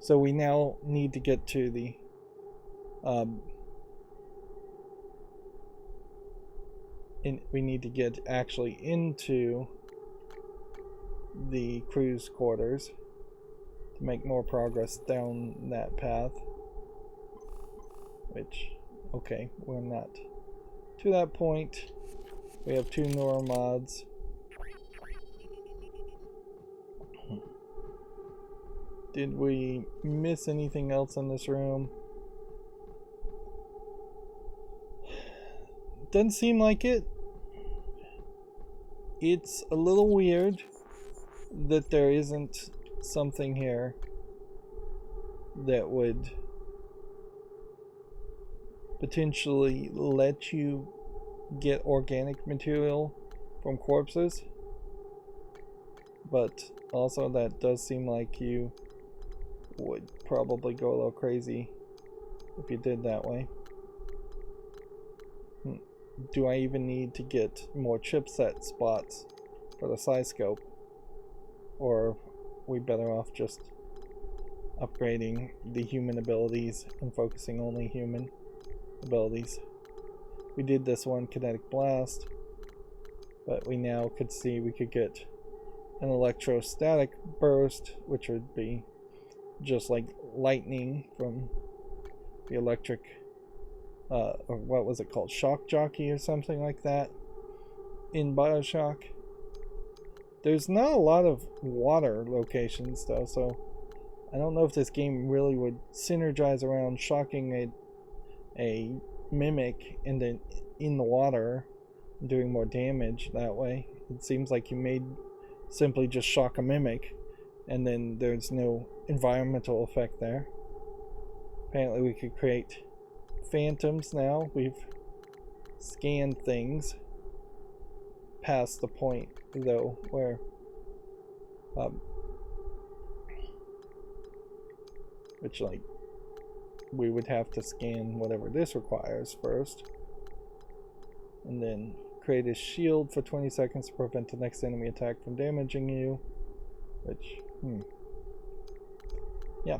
So we now need to get to the we need to get actually into the crew's quarters to make more progress down that path. Which, okay, we're not to that point. We have 2 neuromods. Did we miss anything else in this room? Doesn't seem like it. It's a little weird that there isn't something here that would potentially let you get organic material from corpses, but also that does seem like you would probably go a little crazy if you did that way. Do I even need to get more chipset spots for the Sci-scope, or are we better off just upgrading the human abilities and focusing only human abilities? We did this one, kinetic blast, but we now could see we could get an electrostatic burst, which would be just like lightning from the electric or what was it called, shock jockey or something like that in BioShock. There's not a lot of water locations though, so I don't know if this game really would synergize around shocking a mimic in the water and doing more damage that way. It seems like you may simply just shock a mimic And then there's no environmental effect there. Apparently we could create phantoms now. We've scanned things past the point, though, where which, like, we would have to scan whatever this requires first. And then create a shield for 20 seconds to prevent the next enemy attack from damaging you. Which, yeah.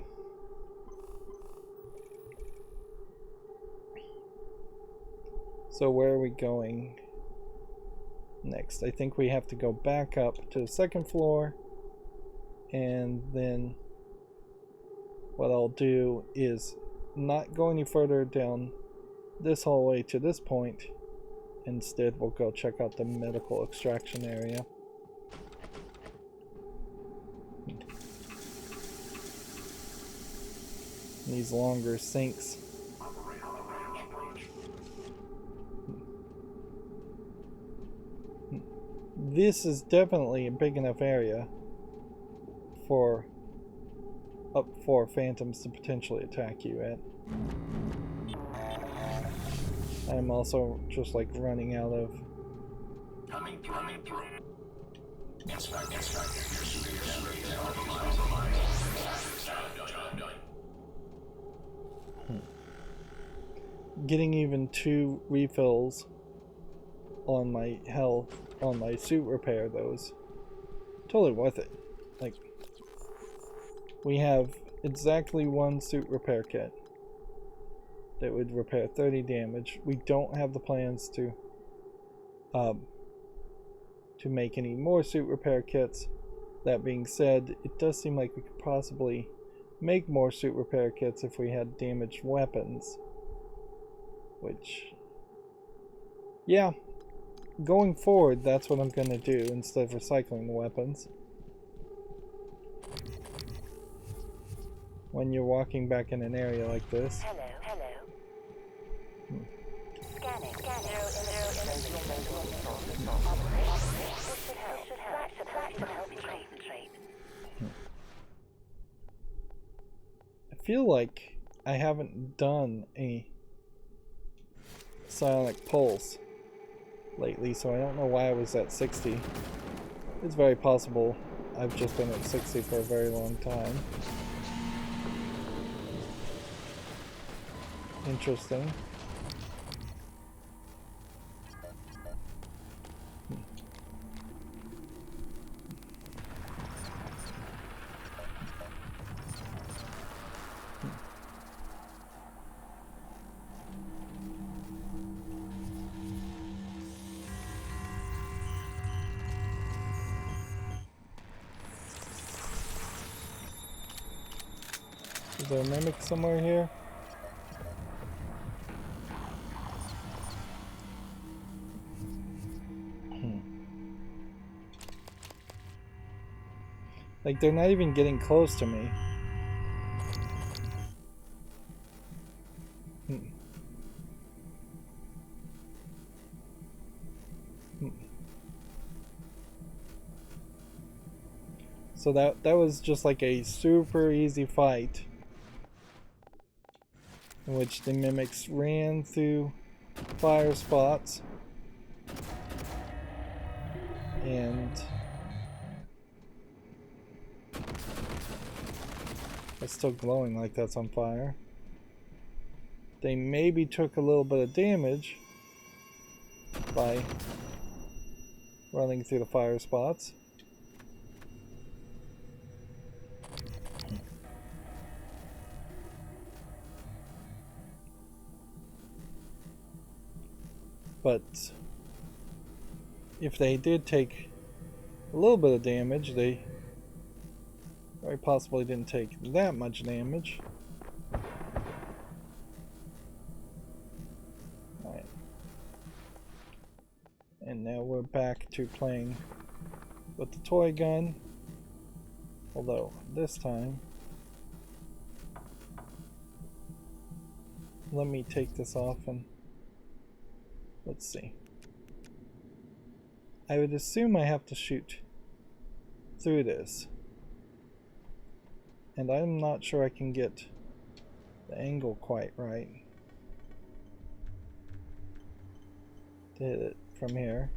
So where are we going next? I think we have to go back up to the second floor, and then what I'll do is not go any further down this hallway to this point. Instead, we'll go check out the medical extraction area. These longer sinks. This is definitely a big enough area for phantoms to potentially attack you at. I'm also just like running out of Coming through. getting even 2 refills on my health, on my suit repair, those totally worth it. Like, we have exactly 1 suit repair kit that would repair 30 damage. We don't have the plans to make any more suit repair kits. That being said, it does seem like we could possibly make more suit repair kits if we had damaged weapons. Which, yeah, going forward, that's what I'm gonna do instead of recycling the weapons. When you're walking back in an area like this. Hello. Scanning. This should help you concentrate. I feel like I haven't done a psionic pulse lately, so I don't know why I was at 60. It's very possible I've just been at 60 for a very long time. Interesting. Is there a mimic somewhere here? Like, they're not even getting close to me. So that was just like a super easy fight in which the mimics ran through fire spots and it's still glowing like that's on fire. They maybe took a little bit of damage by running through the fire spots. But if they did take a little bit of damage, they very possibly didn't take that much damage. Alright. And now we're back to playing with the toy gun. Although, this time, let me take this off and let's see. I would assume I have to shoot through this. and I'm not sure I can get the angle quite right to hit it from here.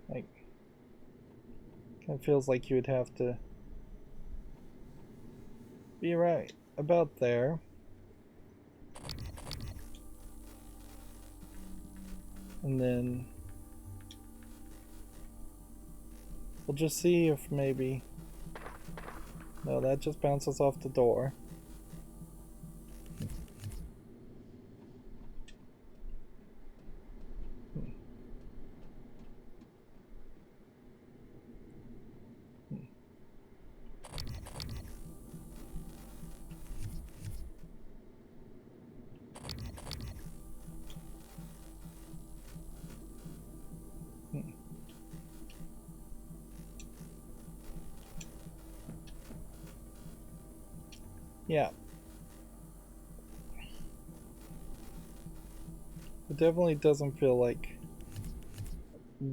Like, kind of feels like you would have to be right about there. And then we'll just see if maybe... No, that just bounces off the door. Yeah. It definitely doesn't feel like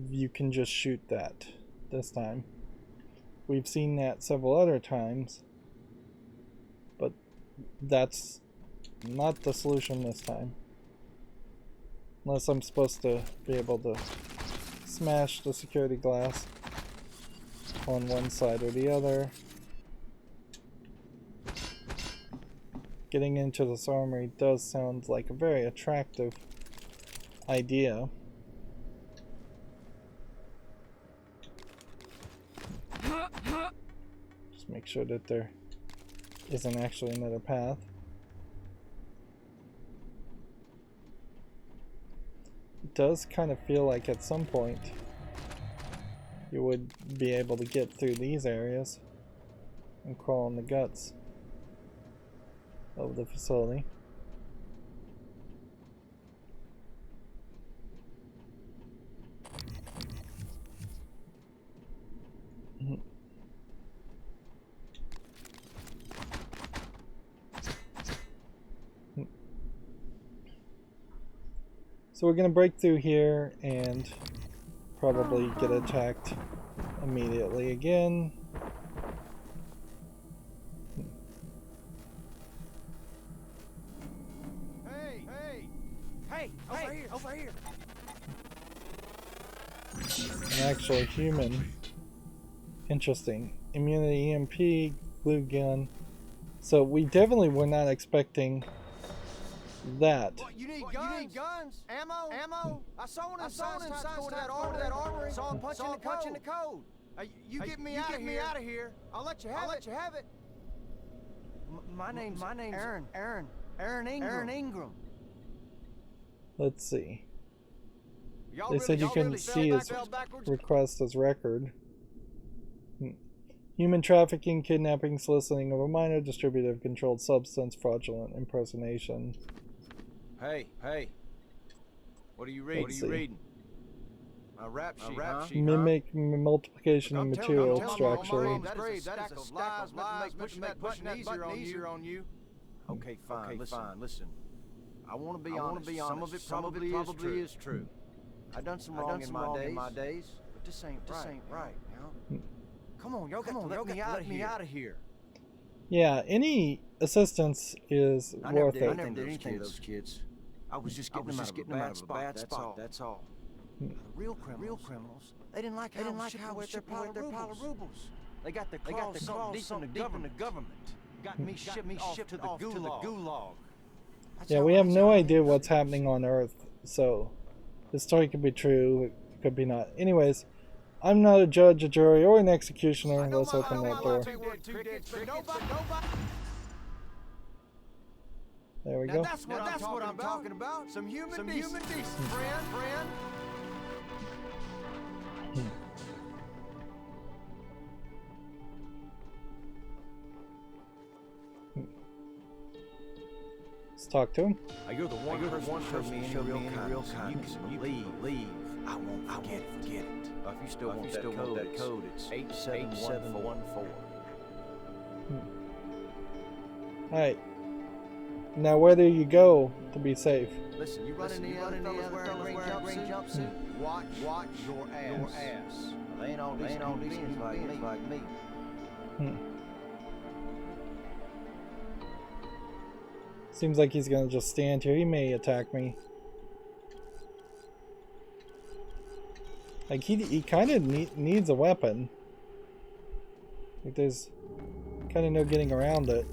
you can just shoot that this time. We've seen that several other times, but that's not the solution this time. Unless I'm supposed to be able to smash the security glass on one side or the other. Getting into this armory does sound like a very attractive idea. Just make sure that there isn't actually another path. It does kind of feel like at some point you would be able to get through these areas and crawl in the guts of the facility. So we're gonna break through here and probably get attacked immediately again. Hey, over here. An actual human. Interesting. Immunity EMP, glue gun. So we definitely were not expecting that. What, you need guns? Ammo? I saw one inside going to that armory. Saw him punching the code. You get me out of here. I'll let you have it. My name's Aaron Ingram. Let's see. They said you couldn't see his request as record. Human trafficking, kidnapping, soliciting of a minor, distributive controlled substance, fraudulent impersonation. Hey. What are you reading? A rap sheet, Mimic multiplication of material extraction. That is a lies make pushing that button easier on you. Okay, fine. Listen. I want to be honest. Some of it probably is true. I've done some wrong in my days, but this ain't right. You know? Come on, y'all got to let me out of here. Yeah, any assistance is worth it. I never did anything to those kids. I was just getting them out of a bad spot. That's all. The real criminals, they didn't like how we shipped away their pile of rubles. They got their claws deep in the government. Got me shipped to the gulag. Yeah, we have no idea what's happening on Earth, so this story could be true, it could be not. Anyways, I'm not a judge, a jury, or an executioner. Let's open that door. There we go. That's what I'm talking about. Some human decency, friend. Let's talk to him. You're the one person me any real kindness. You leave. I won't forget it. If you still want that code, it's 8714. Alright. Now where do you go to be safe? Listen, you run into the other fellas wearing a green jumpsuit? Watch your ass. They ain't all decent like me. Seems like he's gonna just stand here. He may attack me. Like, he kind of needs a weapon. Like, there's kind of no getting around it.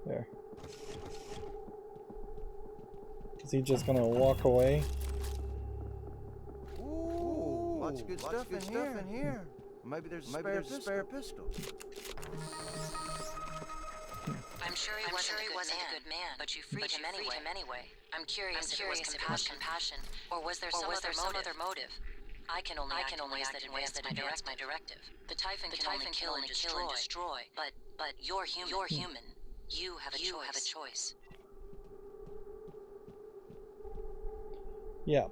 There. Is he just gonna walk away? Ooh, lots of good stuff in here. Maybe there's a spare pistol. I'm sure he wasn't a good man, but you freed him anyway. I'm curious if it was compassion, or was there some other motive? I can only act in ways that advance my directive. The Typhon can only kill and destroy. But you're human. You have a choice. Yeah.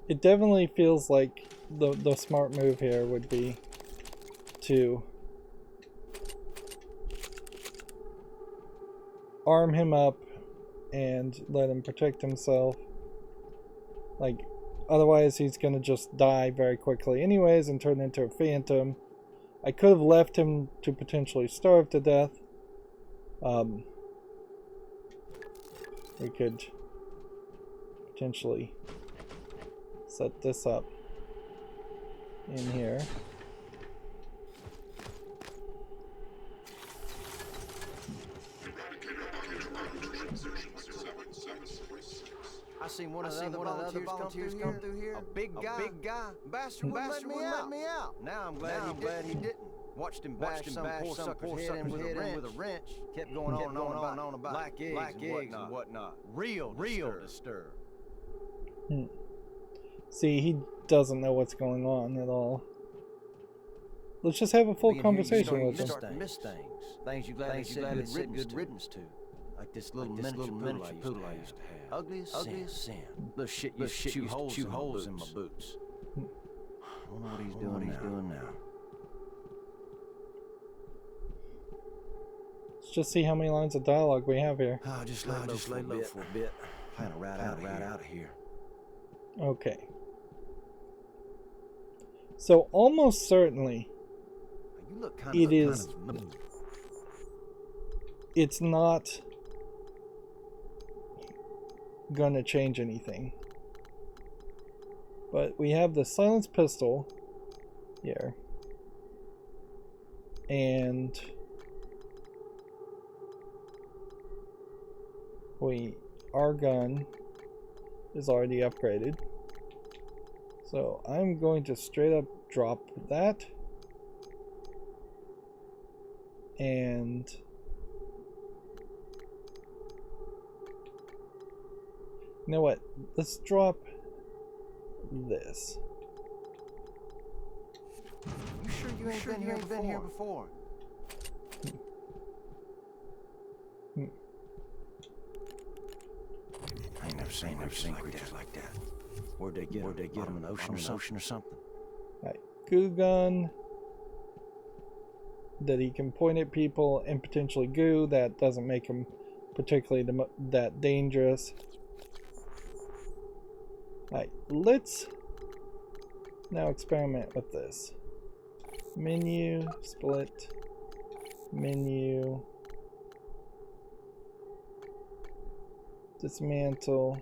It definitely feels like the smart move here would be to arm him up and let him protect himself. Like, otherwise he's gonna just die very quickly anyways and turn into a phantom. I could have left him to potentially starve to death. We could potentially set this up in here. I seen one of the other volunteers come through here. A big guy. Bastard wouldn't let me out. Now I'm glad he didn't. Watched him bash some poor sucker's head in with a wrench. Kept going on about black eggs and whatnot. Real disturb. See, he doesn't know what's going on at all. Let's just have a full conversation with him. Miss things you glad said good riddance to. Like this little miniature poodle I used to have. Ugly as sin. Little shit you shoot holes in my boots. I wonder what he's doing now. Let's just see how many lines of dialogue we have here. I'll just lay low for a bit. Plan to ride out of here. Okay. So almost certainly You look it's not gonna change anything. But we have the silenced pistol here. And our gun is already upgraded. So I'm going to straight up drop that. And you know what? Let's drop this. You sure you ain't been here before? I ain't never seen creatures like that. Where'd they get them? An ocean or something? Right. Goo gun that he can point at people and potentially goo. That doesn't make him particularly that dangerous. Right. Let's now experiment with this. Menu, split, menu, dismantle,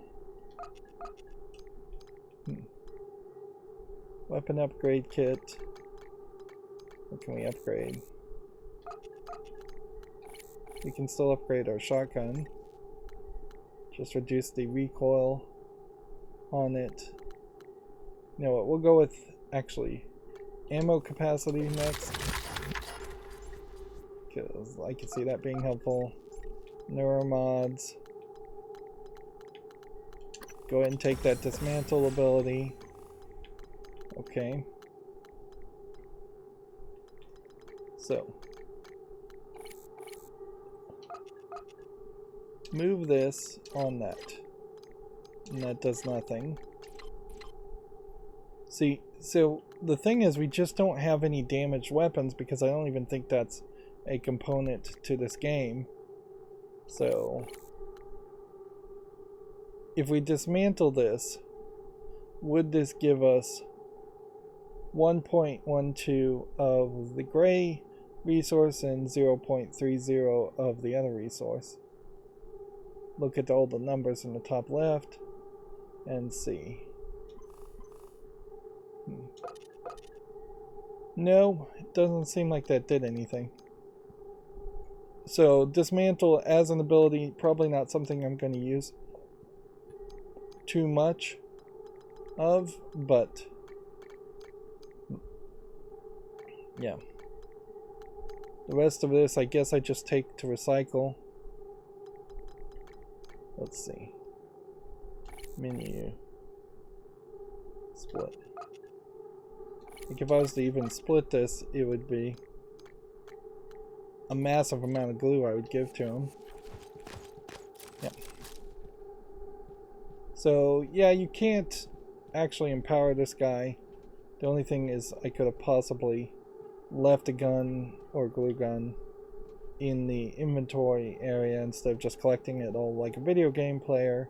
weapon upgrade kit. What can we upgrade? We can still upgrade our shotgun. Just reduce the recoil on it. You know what? We'll go with actually ammo capacity next, because I can see that being helpful. Neuromods. Go ahead and take that dismantle ability. Okay. So move this on that, and that does nothing. See, so the thing is, we just don't have any damaged weapons because I don't even think that's a component to this game. So if we dismantle this, would this give us 1.12 of the gray resource and 0.30 of the other resource? Look at all the numbers in the top left and see. No, it doesn't seem like that did anything. So dismantle as an ability, probably not something I'm going to use too much of, but yeah. The rest of this I guess I just take to recycle. Let's see. Menu. Split. Like if I was to even split this, it would be a massive amount of glue I would give to him. Yeah. So yeah, you can't actually empower this guy. The only thing is I could have possibly left a gun or glue gun in the inventory area instead of just collecting it all like a video game player.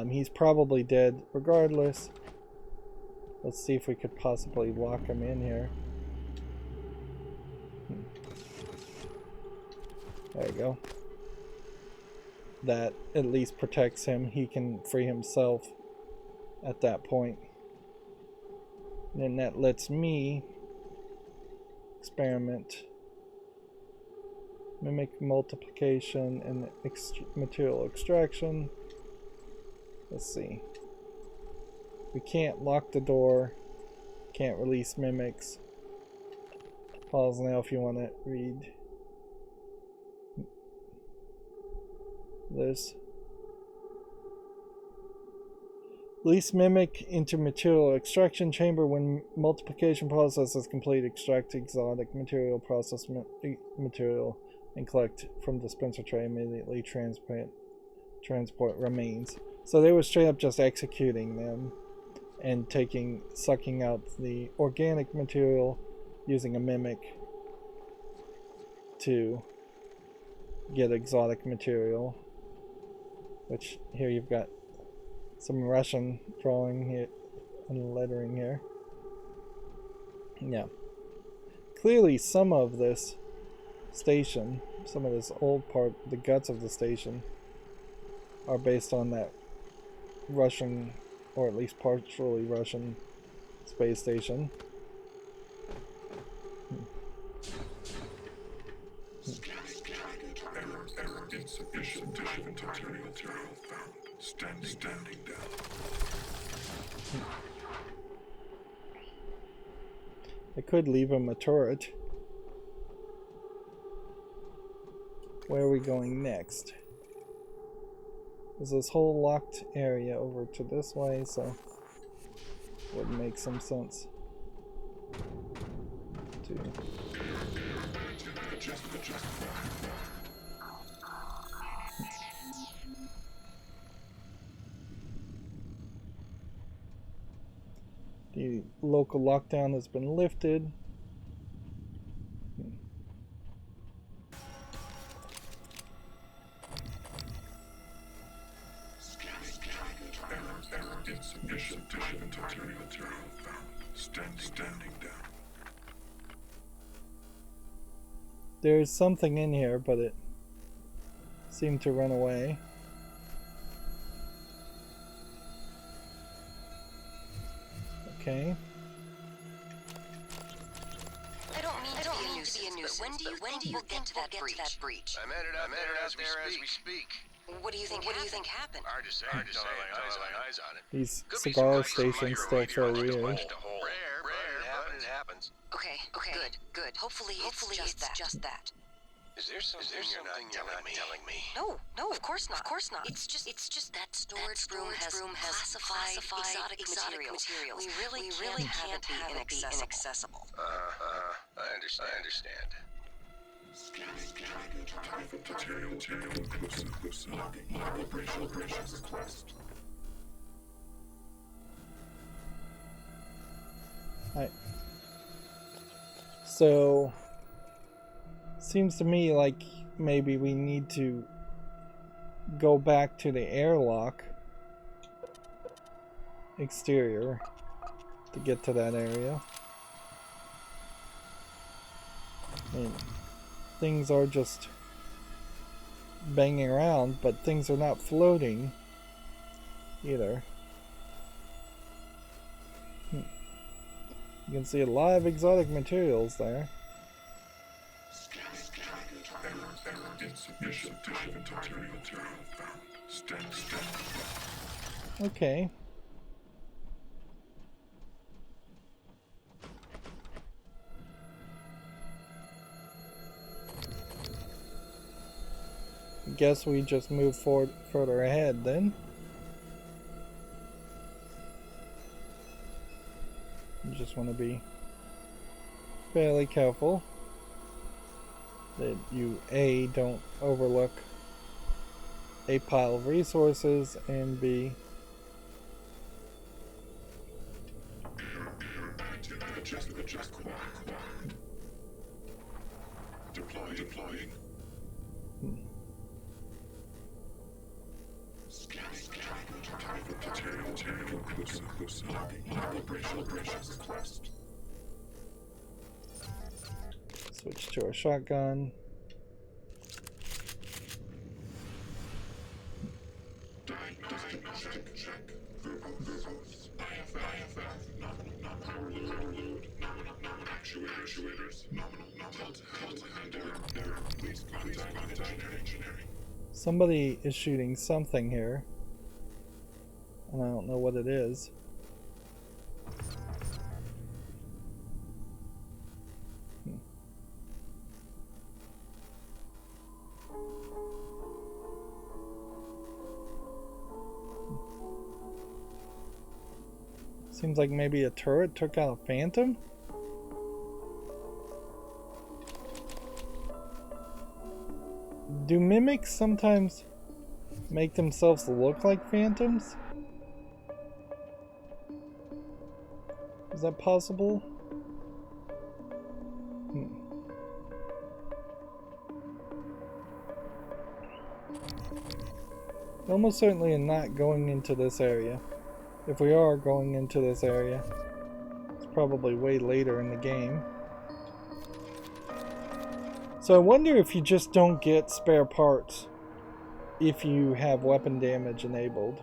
He's probably dead regardless. Let's see if we could possibly lock him in here. There you go. That at least protects him. He can free himself at that point. And then that lets me experiment. Mimic multiplication and material extraction. Let's see. We can't lock the door. Can't release mimics. Pause now if you want to read this. Release mimic into material extraction chamber when multiplication process is complete. Extract exotic material, process material, and collect from dispenser tray. Immediately transport remains. So they were straight up just executing them and sucking out the organic material using a mimic to get exotic material. Which here you've got some Russian drawing here and lettering here. Yeah. Clearly some of this station, some of this old part, the guts of the station, are based on that Russian, or at least partially Russian, space station. Error insufficient material found. Standing down. I could leave him a turret. Where are we going next? There's this whole locked area over to this way, so would make some sense to the local lockdown has been lifted. Error insufficient material found. Standing down. There's something in here, but it seemed to run away. Okay. I don't mean to be a nuisance, but when do you get to that breach? I'm headed out there as we speak. What do you think happened? Hard to say. Don't lay eyes on it. These Could be cigar some stations still feel weird. Rare, but it happens. Okay, good. Hopefully it's just that. Is there something you're not telling me? No, of course not. It's just that storage room has classified exotic materials. We really can't have it be inaccessible. I understand. Material inclusive. Logging operational request. Alright. So seems to me like maybe we need to go back to the airlock exterior to get to that area. And things are just banging around, but things are not floating either. You can see a lot of exotic materials there. Okay. Guess we just move forward further ahead then. You just want to be fairly careful that you A, don't overlook a pile of resources, and B, Deploying. switch to a shotgun. Somebody is shooting something here, and I don't know what it is. Seems like maybe a turret took out a phantom? Do mimics sometimes make themselves look like phantoms? Is that possible? Almost certainly are not going into this area. If we are going into this area, it's probably way later in the game. So I wonder if you just don't get spare parts if you have weapon damage enabled.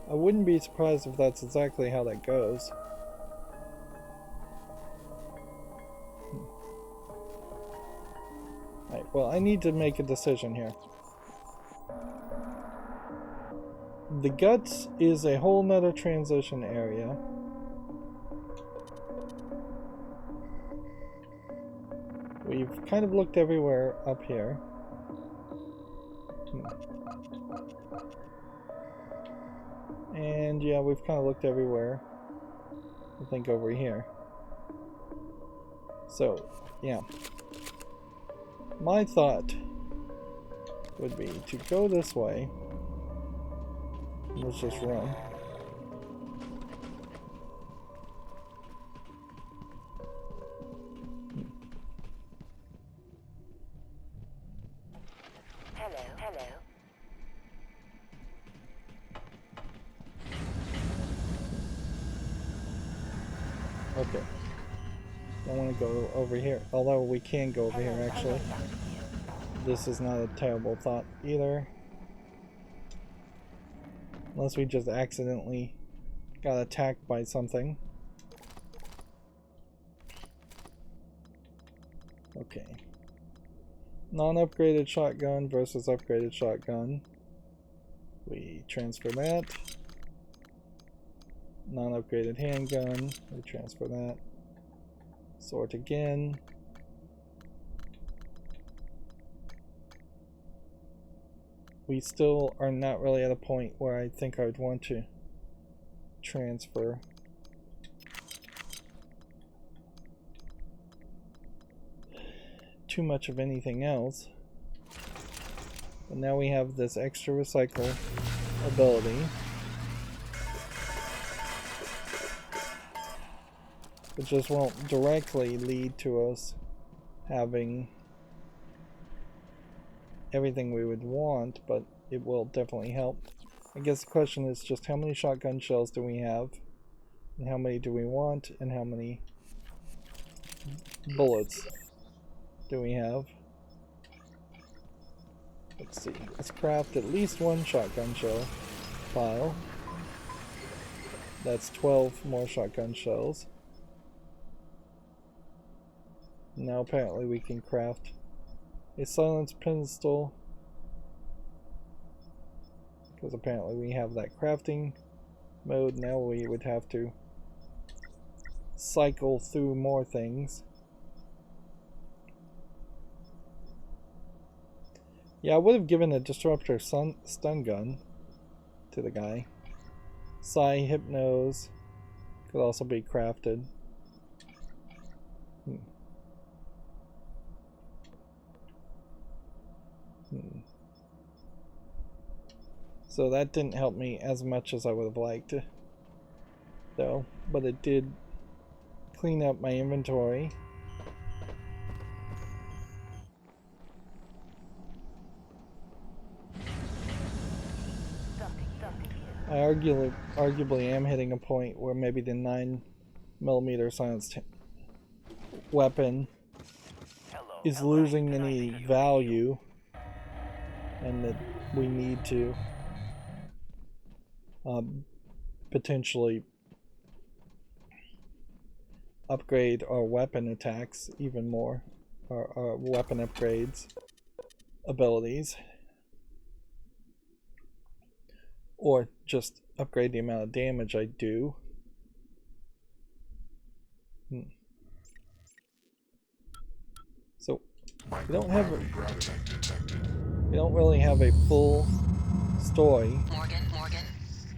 I wouldn't be surprised if that's exactly how that goes. Alright, well, I need to make a decision here. The guts is a whole nother transition area. We've kind of looked everywhere up here. And yeah, we've kind of looked everywhere. I think over here. So, yeah. My thought would be to go this way. Let's just run. Hello. Okay. I want to go over here. Although we can go over here, actually. This is not a terrible thought either. Unless we just accidentally got attacked by something. Okay. Non-upgraded shotgun versus upgraded shotgun. We transfer that. Non-upgraded handgun. We transfer that. Sort again. We still are not really at a point where I think I would want to transfer. Too much of anything else. But now we have this extra recycle ability. It just won't directly lead to us having everything we would want, but it will definitely help. I guess the question is just how many shotgun shells do we have, and how many do we want, and how many bullets do we have. Let's see, let's craft at least one shotgun shell pile. That's 12 more shotgun shells. Now apparently we can craft a silenced pistol, because apparently we have that crafting mode. Now we would have to cycle through more things. Yeah, I would have given a disruptor stun gun to the guy. Hypnose could also be crafted. So that didn't help me as much as I would have liked, though, but it did clean up my inventory. I arguably am hitting a point where maybe the 9mm silenced weapon is losing any value, and that we need to potentially upgrade our weapon attacks even more, our weapon upgrades abilities, or just upgrade the amount of damage I do. So we don't really have a full story. Morgan,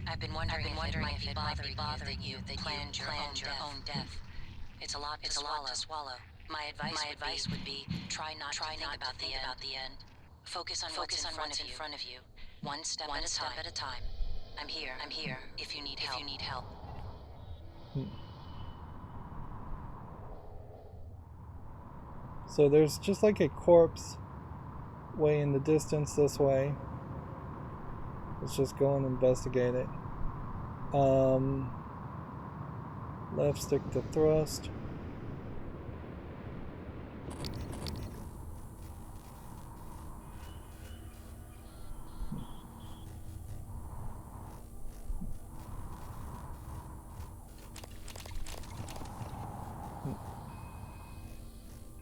I've been wondering if it might be bothering you that you planned your own death. It's a lot to swallow. My advice would be try not to think about the end. Focus on what's in front of you. One step at a time. I'm here if you need help. So there's just like a corpse way in the distance this way. Let's just go and investigate it. Left stick to thrust.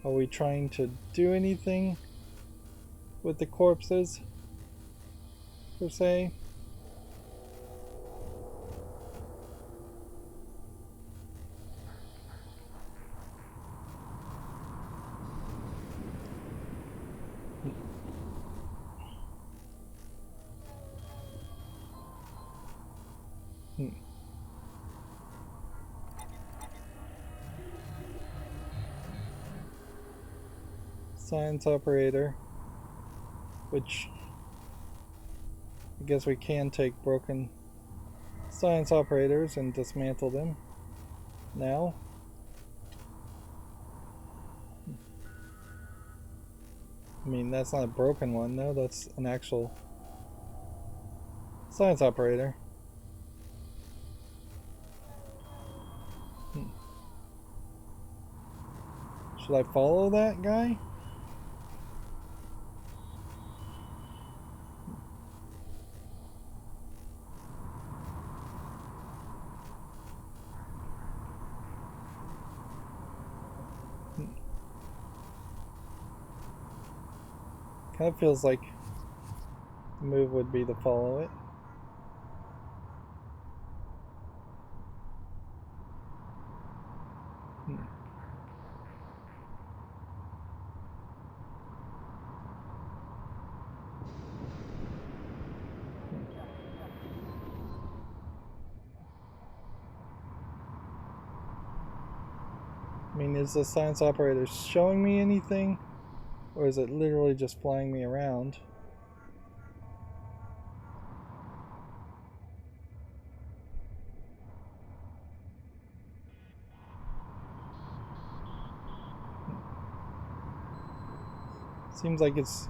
Are we trying to do anything with the corpses, per se? Science operator, which I guess we can take broken science operators and dismantle them now. I mean, that's not a broken one, though. That's an actual science operator. Should I follow that guy? Kind of feels like the move would be to follow it. I mean, is the science operator showing me anything? Or is it literally just flying me around? Seems like it's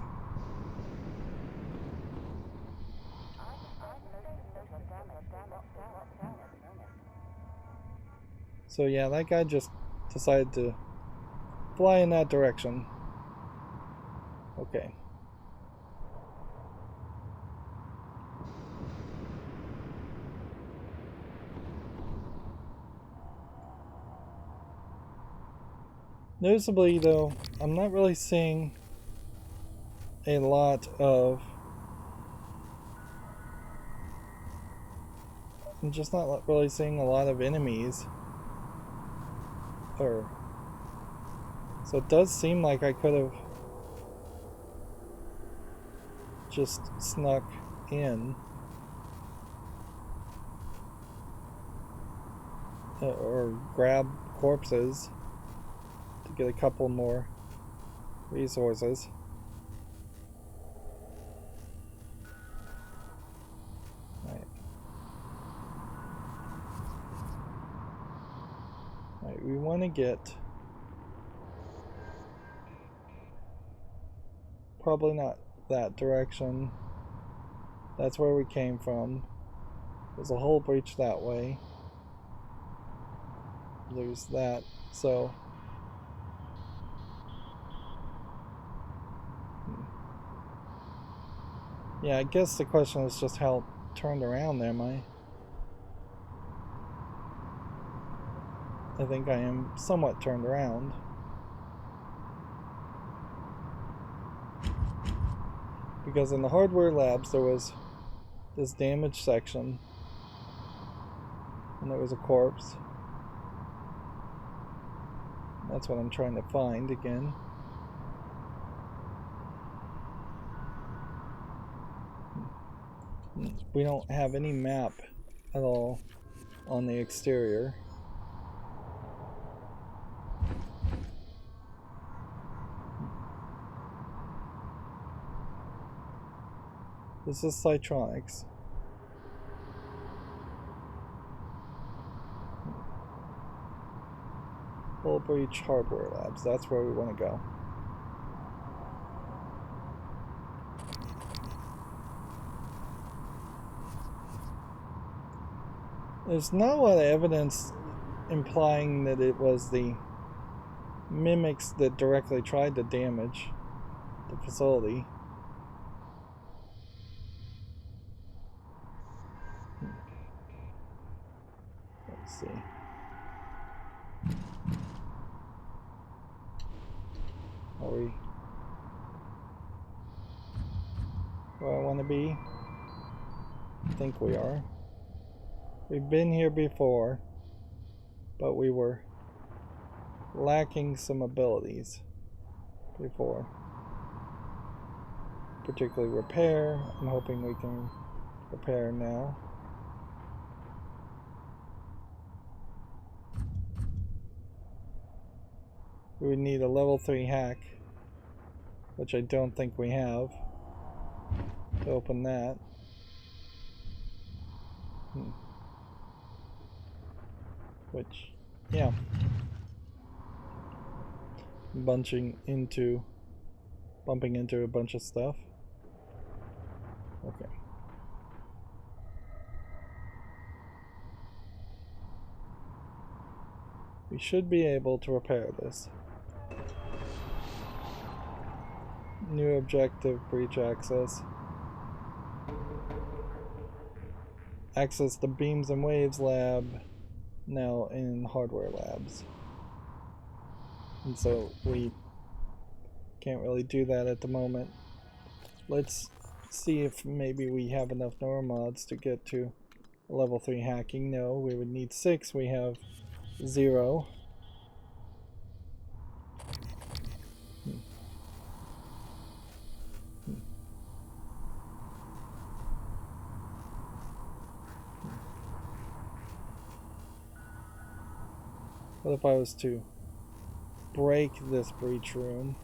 So yeah, that guy just decided to fly in that direction. Okay. Noticeably though, I'm not really seeing a lot of... I'm just not really seeing a lot of enemies. So it does seem like I could have just snuck in. Or grab corpses to get a couple more resources. Alright, we want to get... Probably not that direction. That's where we came from. There's a whole breach that way. There's that, so... Yeah, I guess the question is just how turned around am I? I think I am somewhat turned around. Because in the hardware labs there was this damaged section. And there was a corpse. That's what I'm trying to find again. We don't have any map at all on the exterior. This is Cytronics. Full Breach Hardware Labs, that's where we want to go. There's not a lot of evidence implying that it was the mimics that directly tried to damage the facility. Let's see. Are we where I want to be? I think we are. We've been here before, but we were lacking some abilities before. Particularly repair. I'm hoping we can repair now. We would need a level 3 hack, which I don't think we have, to open that. Which, yeah. Bumping into a bunch of stuff. Okay. We should be able to repair this. New objective, breach access. Access the beams and waves lab, now in hardware labs. And so we can't really do that at the moment. Let's see if maybe we have enough neuromods to get to level 3 hacking. No, we would need 6. We have 0. What if I was to break this breach room?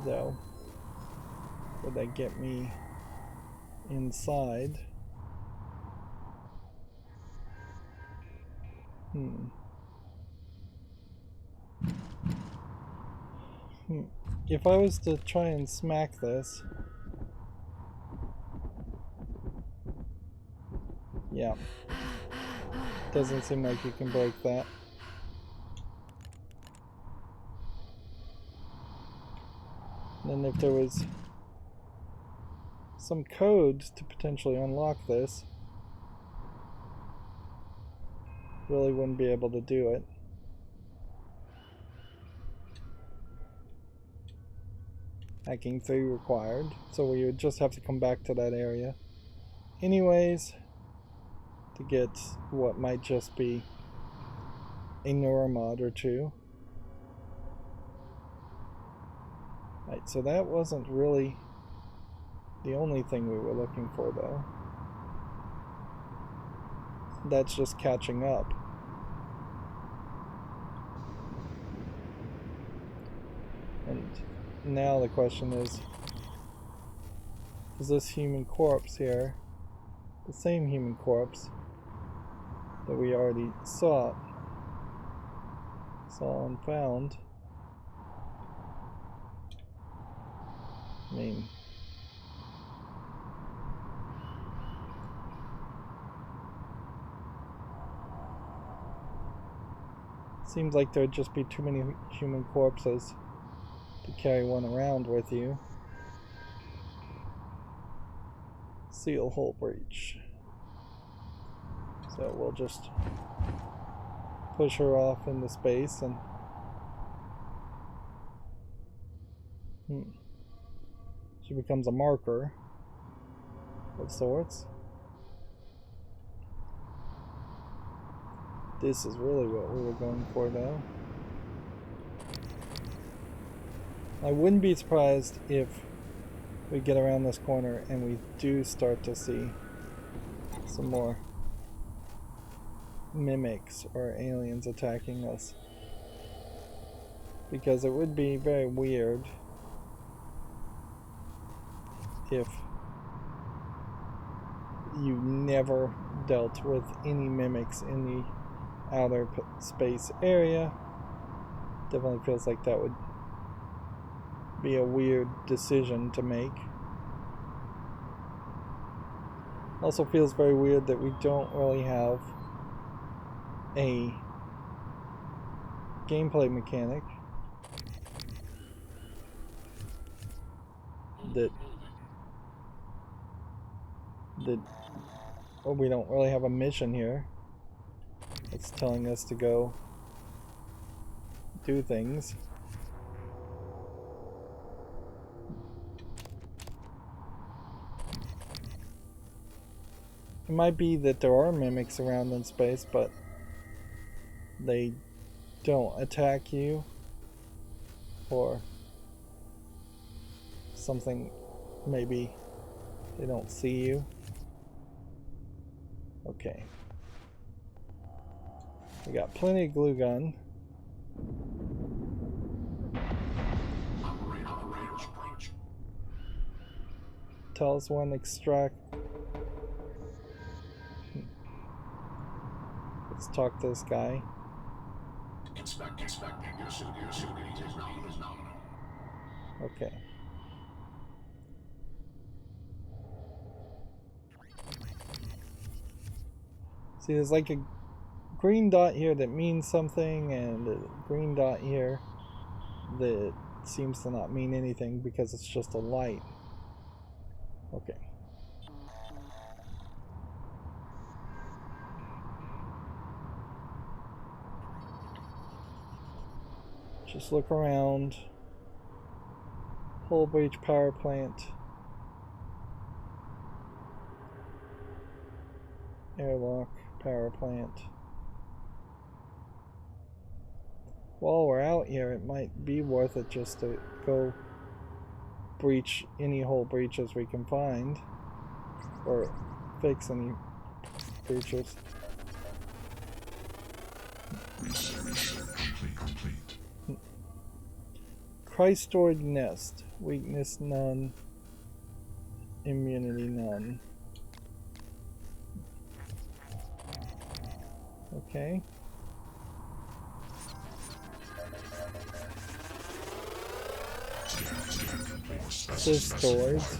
Though, would that get me inside? If I was to try and smack this, Yeah. Doesn't seem like you can break that. And then if there was some code to potentially unlock this, really wouldn't be able to do it. Hacking 3 required, so we would just have to come back to that area anyways to get what might just be a neuromod or two. Right, so that wasn't really the only thing we were looking for though. That's just catching up. And now the question is this human corpse here the same human corpse that we already saw and found? I mean, seems like there'd just be too many human corpses to carry one around with you. Seal hull breach. So we'll just push her off into space and she becomes a marker of sorts. This is really what we were going for though. I wouldn't be surprised if we get around this corner and we do start to see some more mimics or aliens attacking us. Because it would be very weird if you never dealt with any mimics in the outer space area. Definitely feels like that would be a weird decision to make. Also feels very weird that we don't really have a gameplay mechanic that or we don't really have a mission here that's telling us to go do things. It might be that there are mimics around in space, but they don't attack you, or something, maybe they don't see you. Okay. We got plenty of glue gun. Talos I extract. Let's talk to this guy. Inspecting your suitability is nominal. Okay. See, there's like a green dot here that means something, and a green dot here that seems to not mean anything because it's just a light. Okay. Just look around. Hull breach power plant. Airlock power plant. While we're out here, it might be worth it just to go breach any hull breaches we can find, or fix any breaches. Christoid nest. Weakness none. Immunity none. Okay. Cystoids.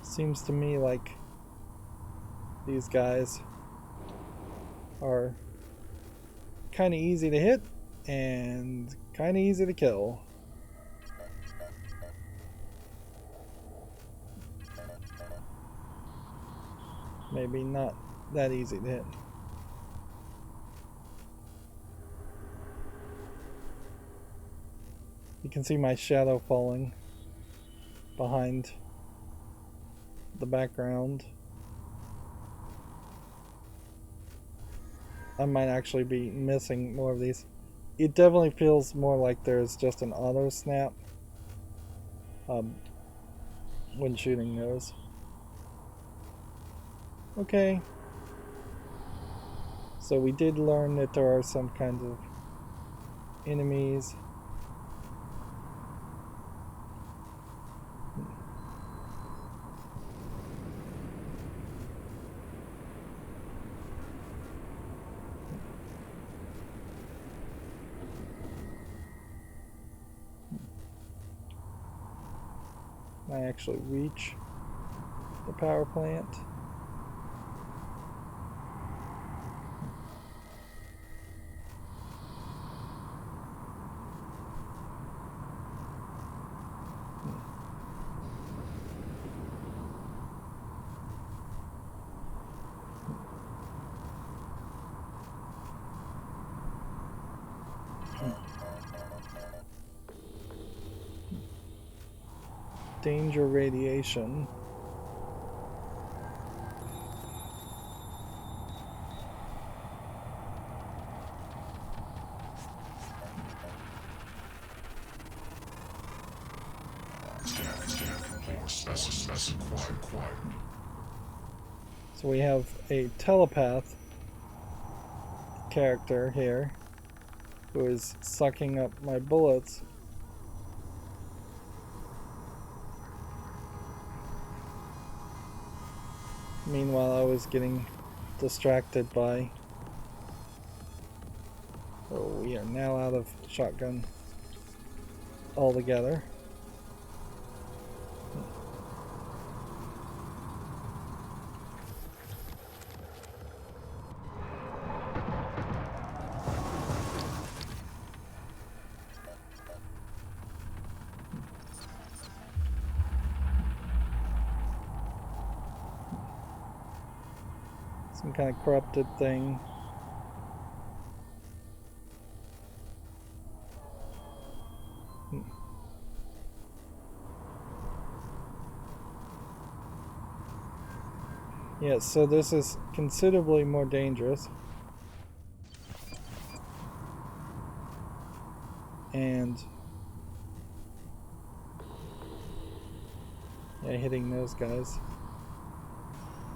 Seems to me like these guys are kind of easy to hit and kind of easy to kill. Maybe not that easy to hit. You can see my shadow falling behind the background. I might actually be missing more of these. It definitely feels more like there's just an auto snap when shooting those. Okay. So we did learn that there are some kinds of enemies. I actually reach the power plant. Danger radiation. So we have a telepath character here who is sucking up my bullets. Meanwhile, I was getting distracted by... Oh, we are now out of shotgun altogether. Some kind of corrupted thing. Yeah, so this is considerably more dangerous. And yeah, hitting those guys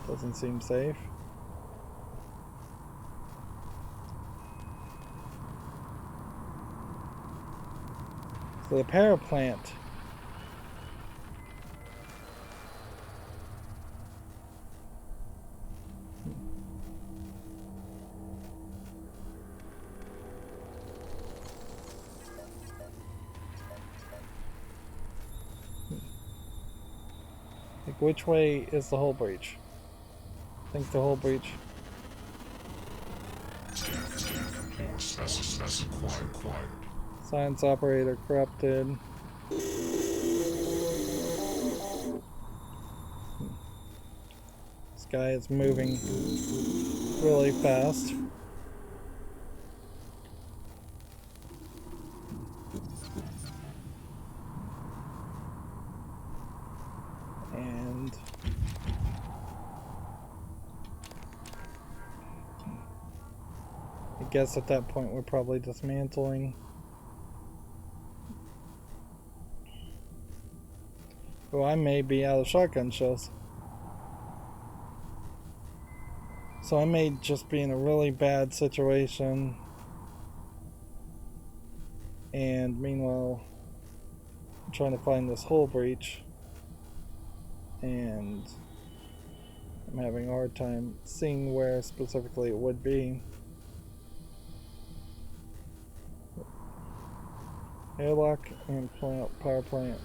doesn't seem safe. So the power plant. Like, which way is the hull breach? I think the hull breach. Science operator corrupted. This guy is moving really fast. And I guess at that point we're probably dismantling. Oh, I may be out of shotgun shells. So I may just be in a really bad situation. And meanwhile, I'm trying to find this hull breach. And I'm having a hard time seeing where specifically it would be. Airlock and power plant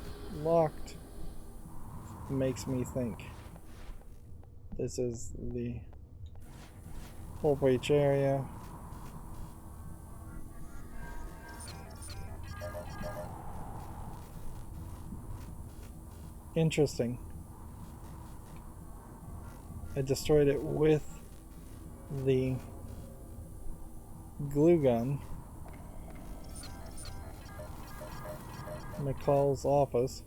locked. Makes me think this is the hull breach area. Interesting. I destroyed it with the glue gun. McCall's office.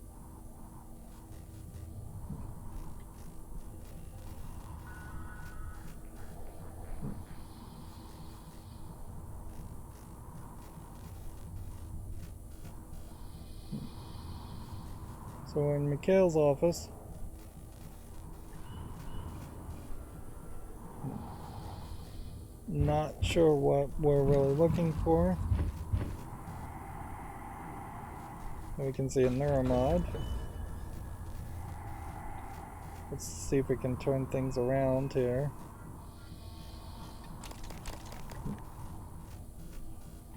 So we're in Mikhail's office. Not sure what we're really looking for. We can see a neuromod. Let's see if we can turn things around here.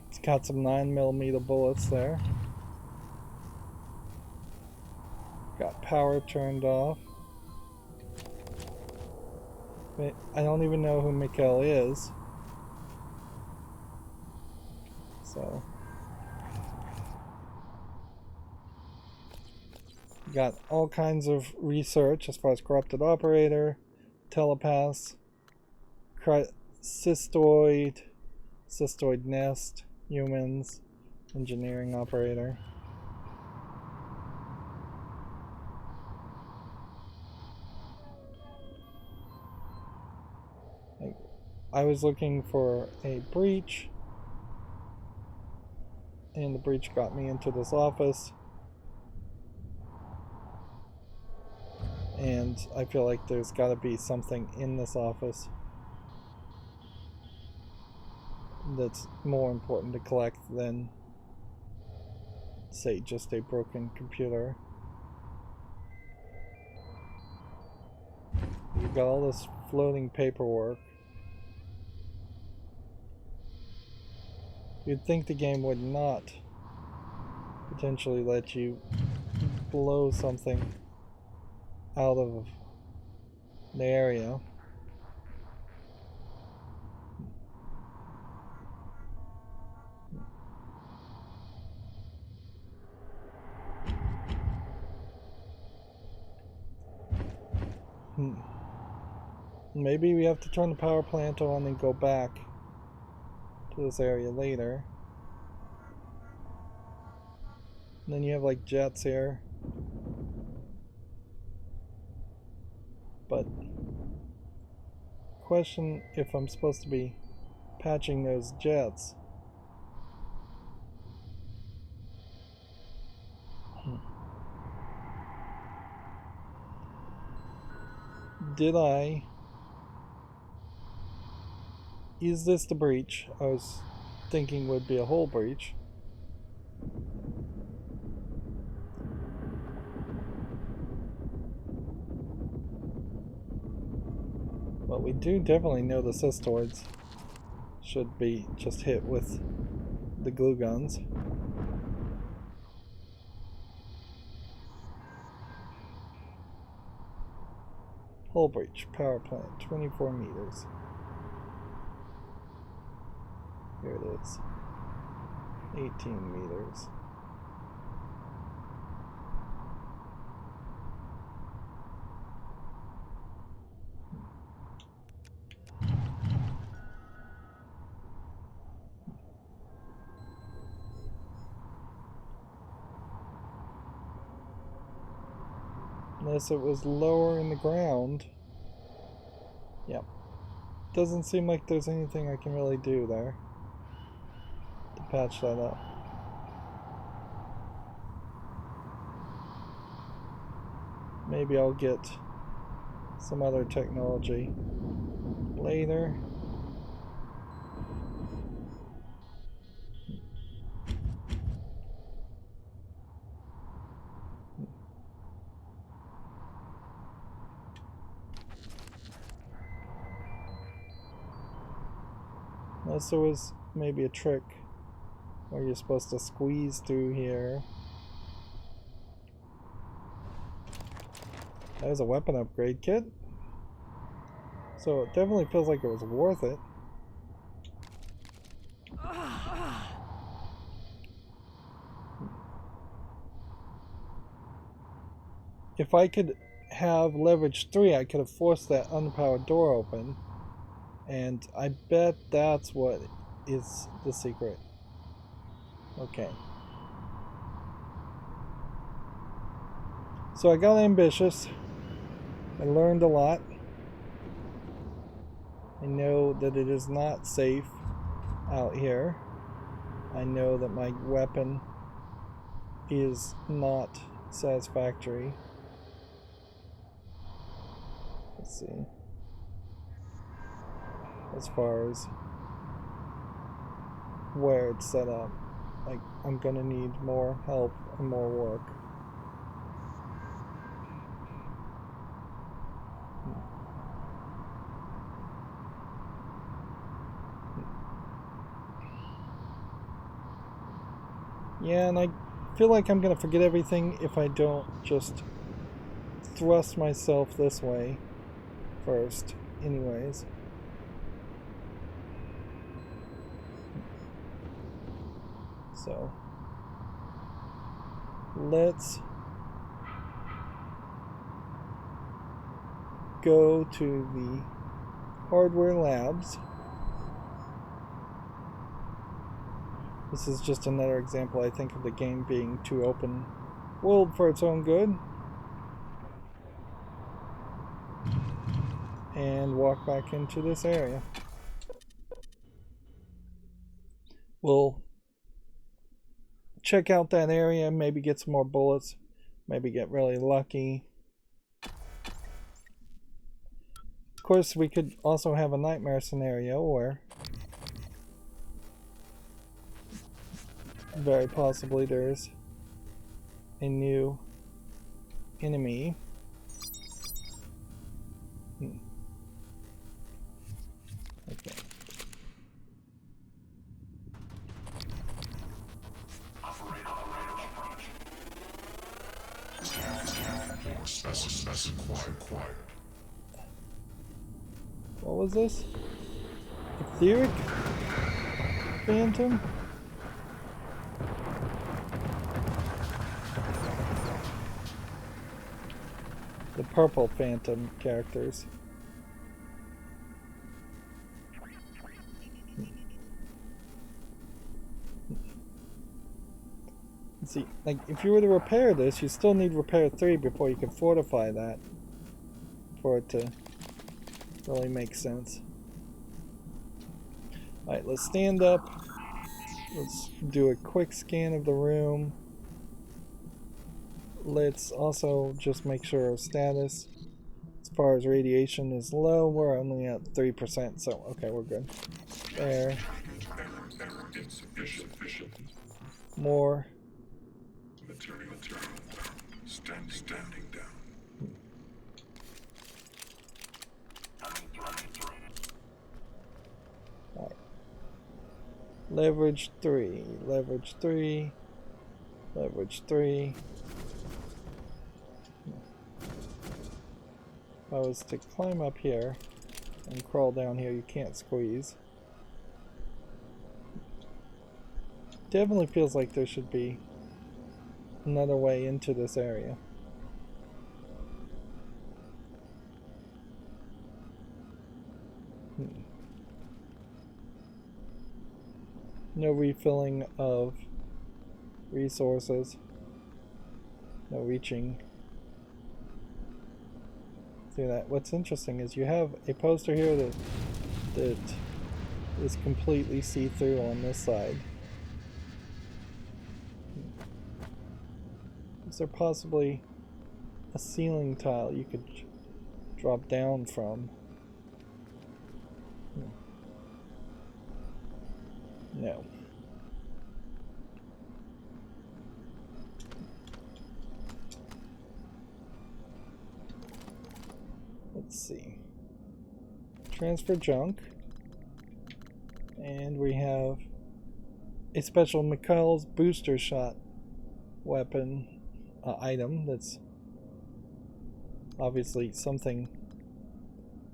It's got some 9mm bullets there. Got power turned off. I don't even know who Mikhail is. So got all kinds of research as far as corrupted operator, telepaths, cystoid nest, humans, engineering operator. I was looking for a breach, and the breach got me into this office. And I feel like there's got to be something in this office that's more important to collect than, say, just a broken computer. You've got all this floating paperwork. You'd think the game would not potentially let you blow something out of the area. Maybe we have to turn the power plant on and go back to this area later. And then you have like jets here. But question if I'm supposed to be patching those jets. Did I? Is this the breach I was thinking would be a hull breach? But we do definitely know the cystoids should be just hit with the glue guns. Hull breach, power plant, 24 meters. Here it is. 18 meters. Unless it was lower in the ground. Yep. Doesn't seem like there's anything I can really do there to patch that up. Maybe I'll get some other technology later. Unless there was maybe a trick where you're supposed to squeeze through here. There's a weapon upgrade kit. So it definitely feels like it was worth it. If I could have leverage 3, I could have forced that unpowered door open. And I bet that's what is the secret. Okay. So I got ambitious. I learned a lot. I know that it is not safe out here. I know that my weapon is not satisfactory. Let's see. As far as where it's set up, like I'm gonna need more help and more work. Yeah, and I feel like I'm gonna forget everything if I don't just thrust myself this way first, anyways. So let's go to the hardware labs. This is just another example, I think, of the game being too open world for its own good. And walk back into this area. We'll check out that area, maybe get some more bullets, maybe get really lucky. Of course, we could also have a nightmare scenario where very possibly there's a new enemy. Okay. What was this? Etheric Phantom? The purple Phantom characters. See, like, if you were to repair this, you still need repair 3 before you can fortify that. For it to really make sense. Alright, let's stand up. Let's do a quick scan of the room. Let's also just make sure our status, as far as radiation, is low. We're only at 3%, so okay, we're good. There. More. Standing down. Right. Leverage 3, leverage 3, leverage 3. If I was to climb up here and crawl down here, you can't squeeze. Definitely feels like there should be another way into this area. No refilling of resources. No reaching. See that? What's interesting is you have a poster here that is completely see-through on this side. Is there possibly a ceiling tile you could drop down from? No. Let's see. Transfer junk. And we have a special Mikhail's booster shot weapon item that's obviously something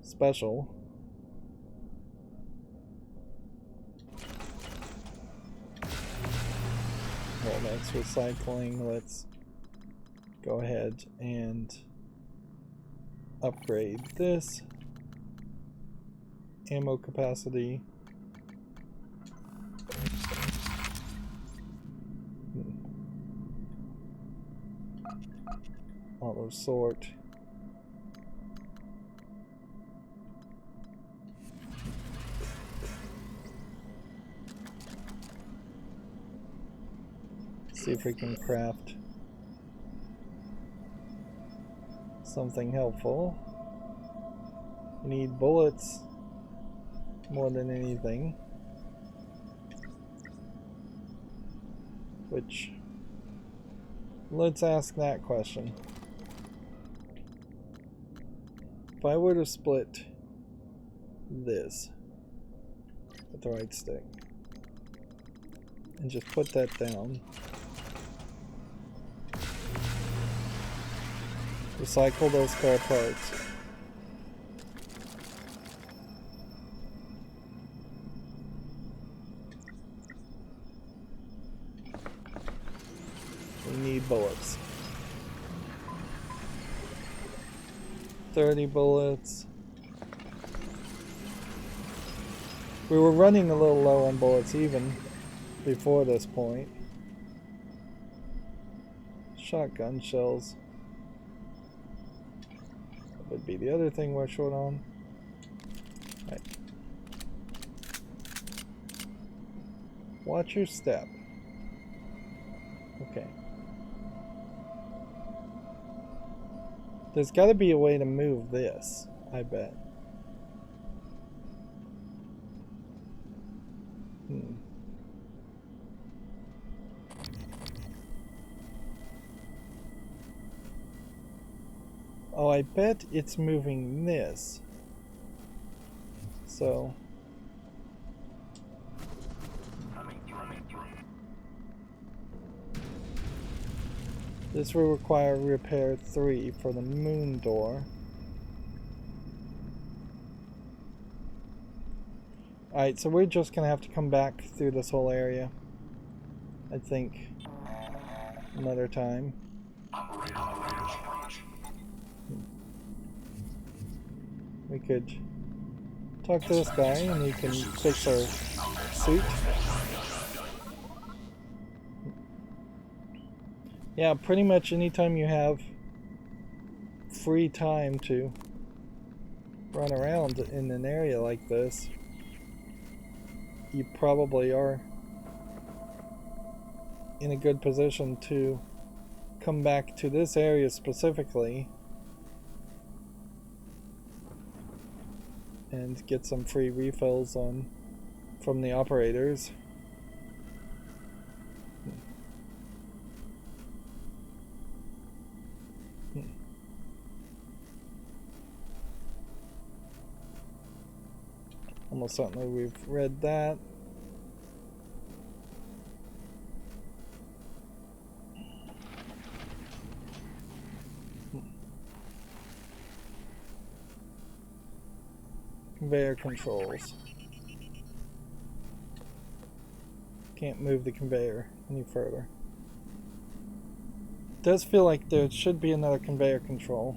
special. Well, that's recycling. Let's go ahead and upgrade this. Ammo capacity. Auto sort. See if we can craft something helpful. We need bullets more than anything. Which, let's ask that question. If I were to split this with the right stick and just put that down, recycle those spare parts. We need bullets. 30 bullets. We were running a little low on bullets even before this point. Shotgun shells. That would be the other thing we're short on. Right. Watch your step. Okay. There's got to be a way to move this, I bet. Oh, I bet it's moving this. So... this will require repair 3 for the moon door. Alright, so we're just gonna have to come back through this whole area, I think, another time. We could talk to this guy and he can fix our suit. Yeah, pretty much anytime you have free time to run around in an area like this, you probably are in a good position to come back to this area specifically and get some free refills from the operators. Almost certainly we've read that. Conveyor controls. Can't move the conveyor any further. It does feel like there should be another conveyor control.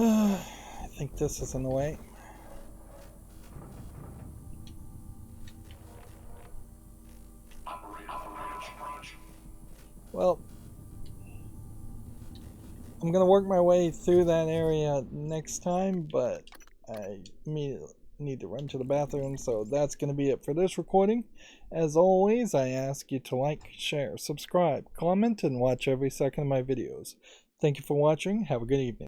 I think this is in the way. Well, I'm gonna work my way through that area next time, but I immediately need to run to the bathroom, so that's gonna be it for this recording. As always, I ask you to like, share, subscribe, comment, and watch every second of my videos. Thank you for watching. Have a good evening.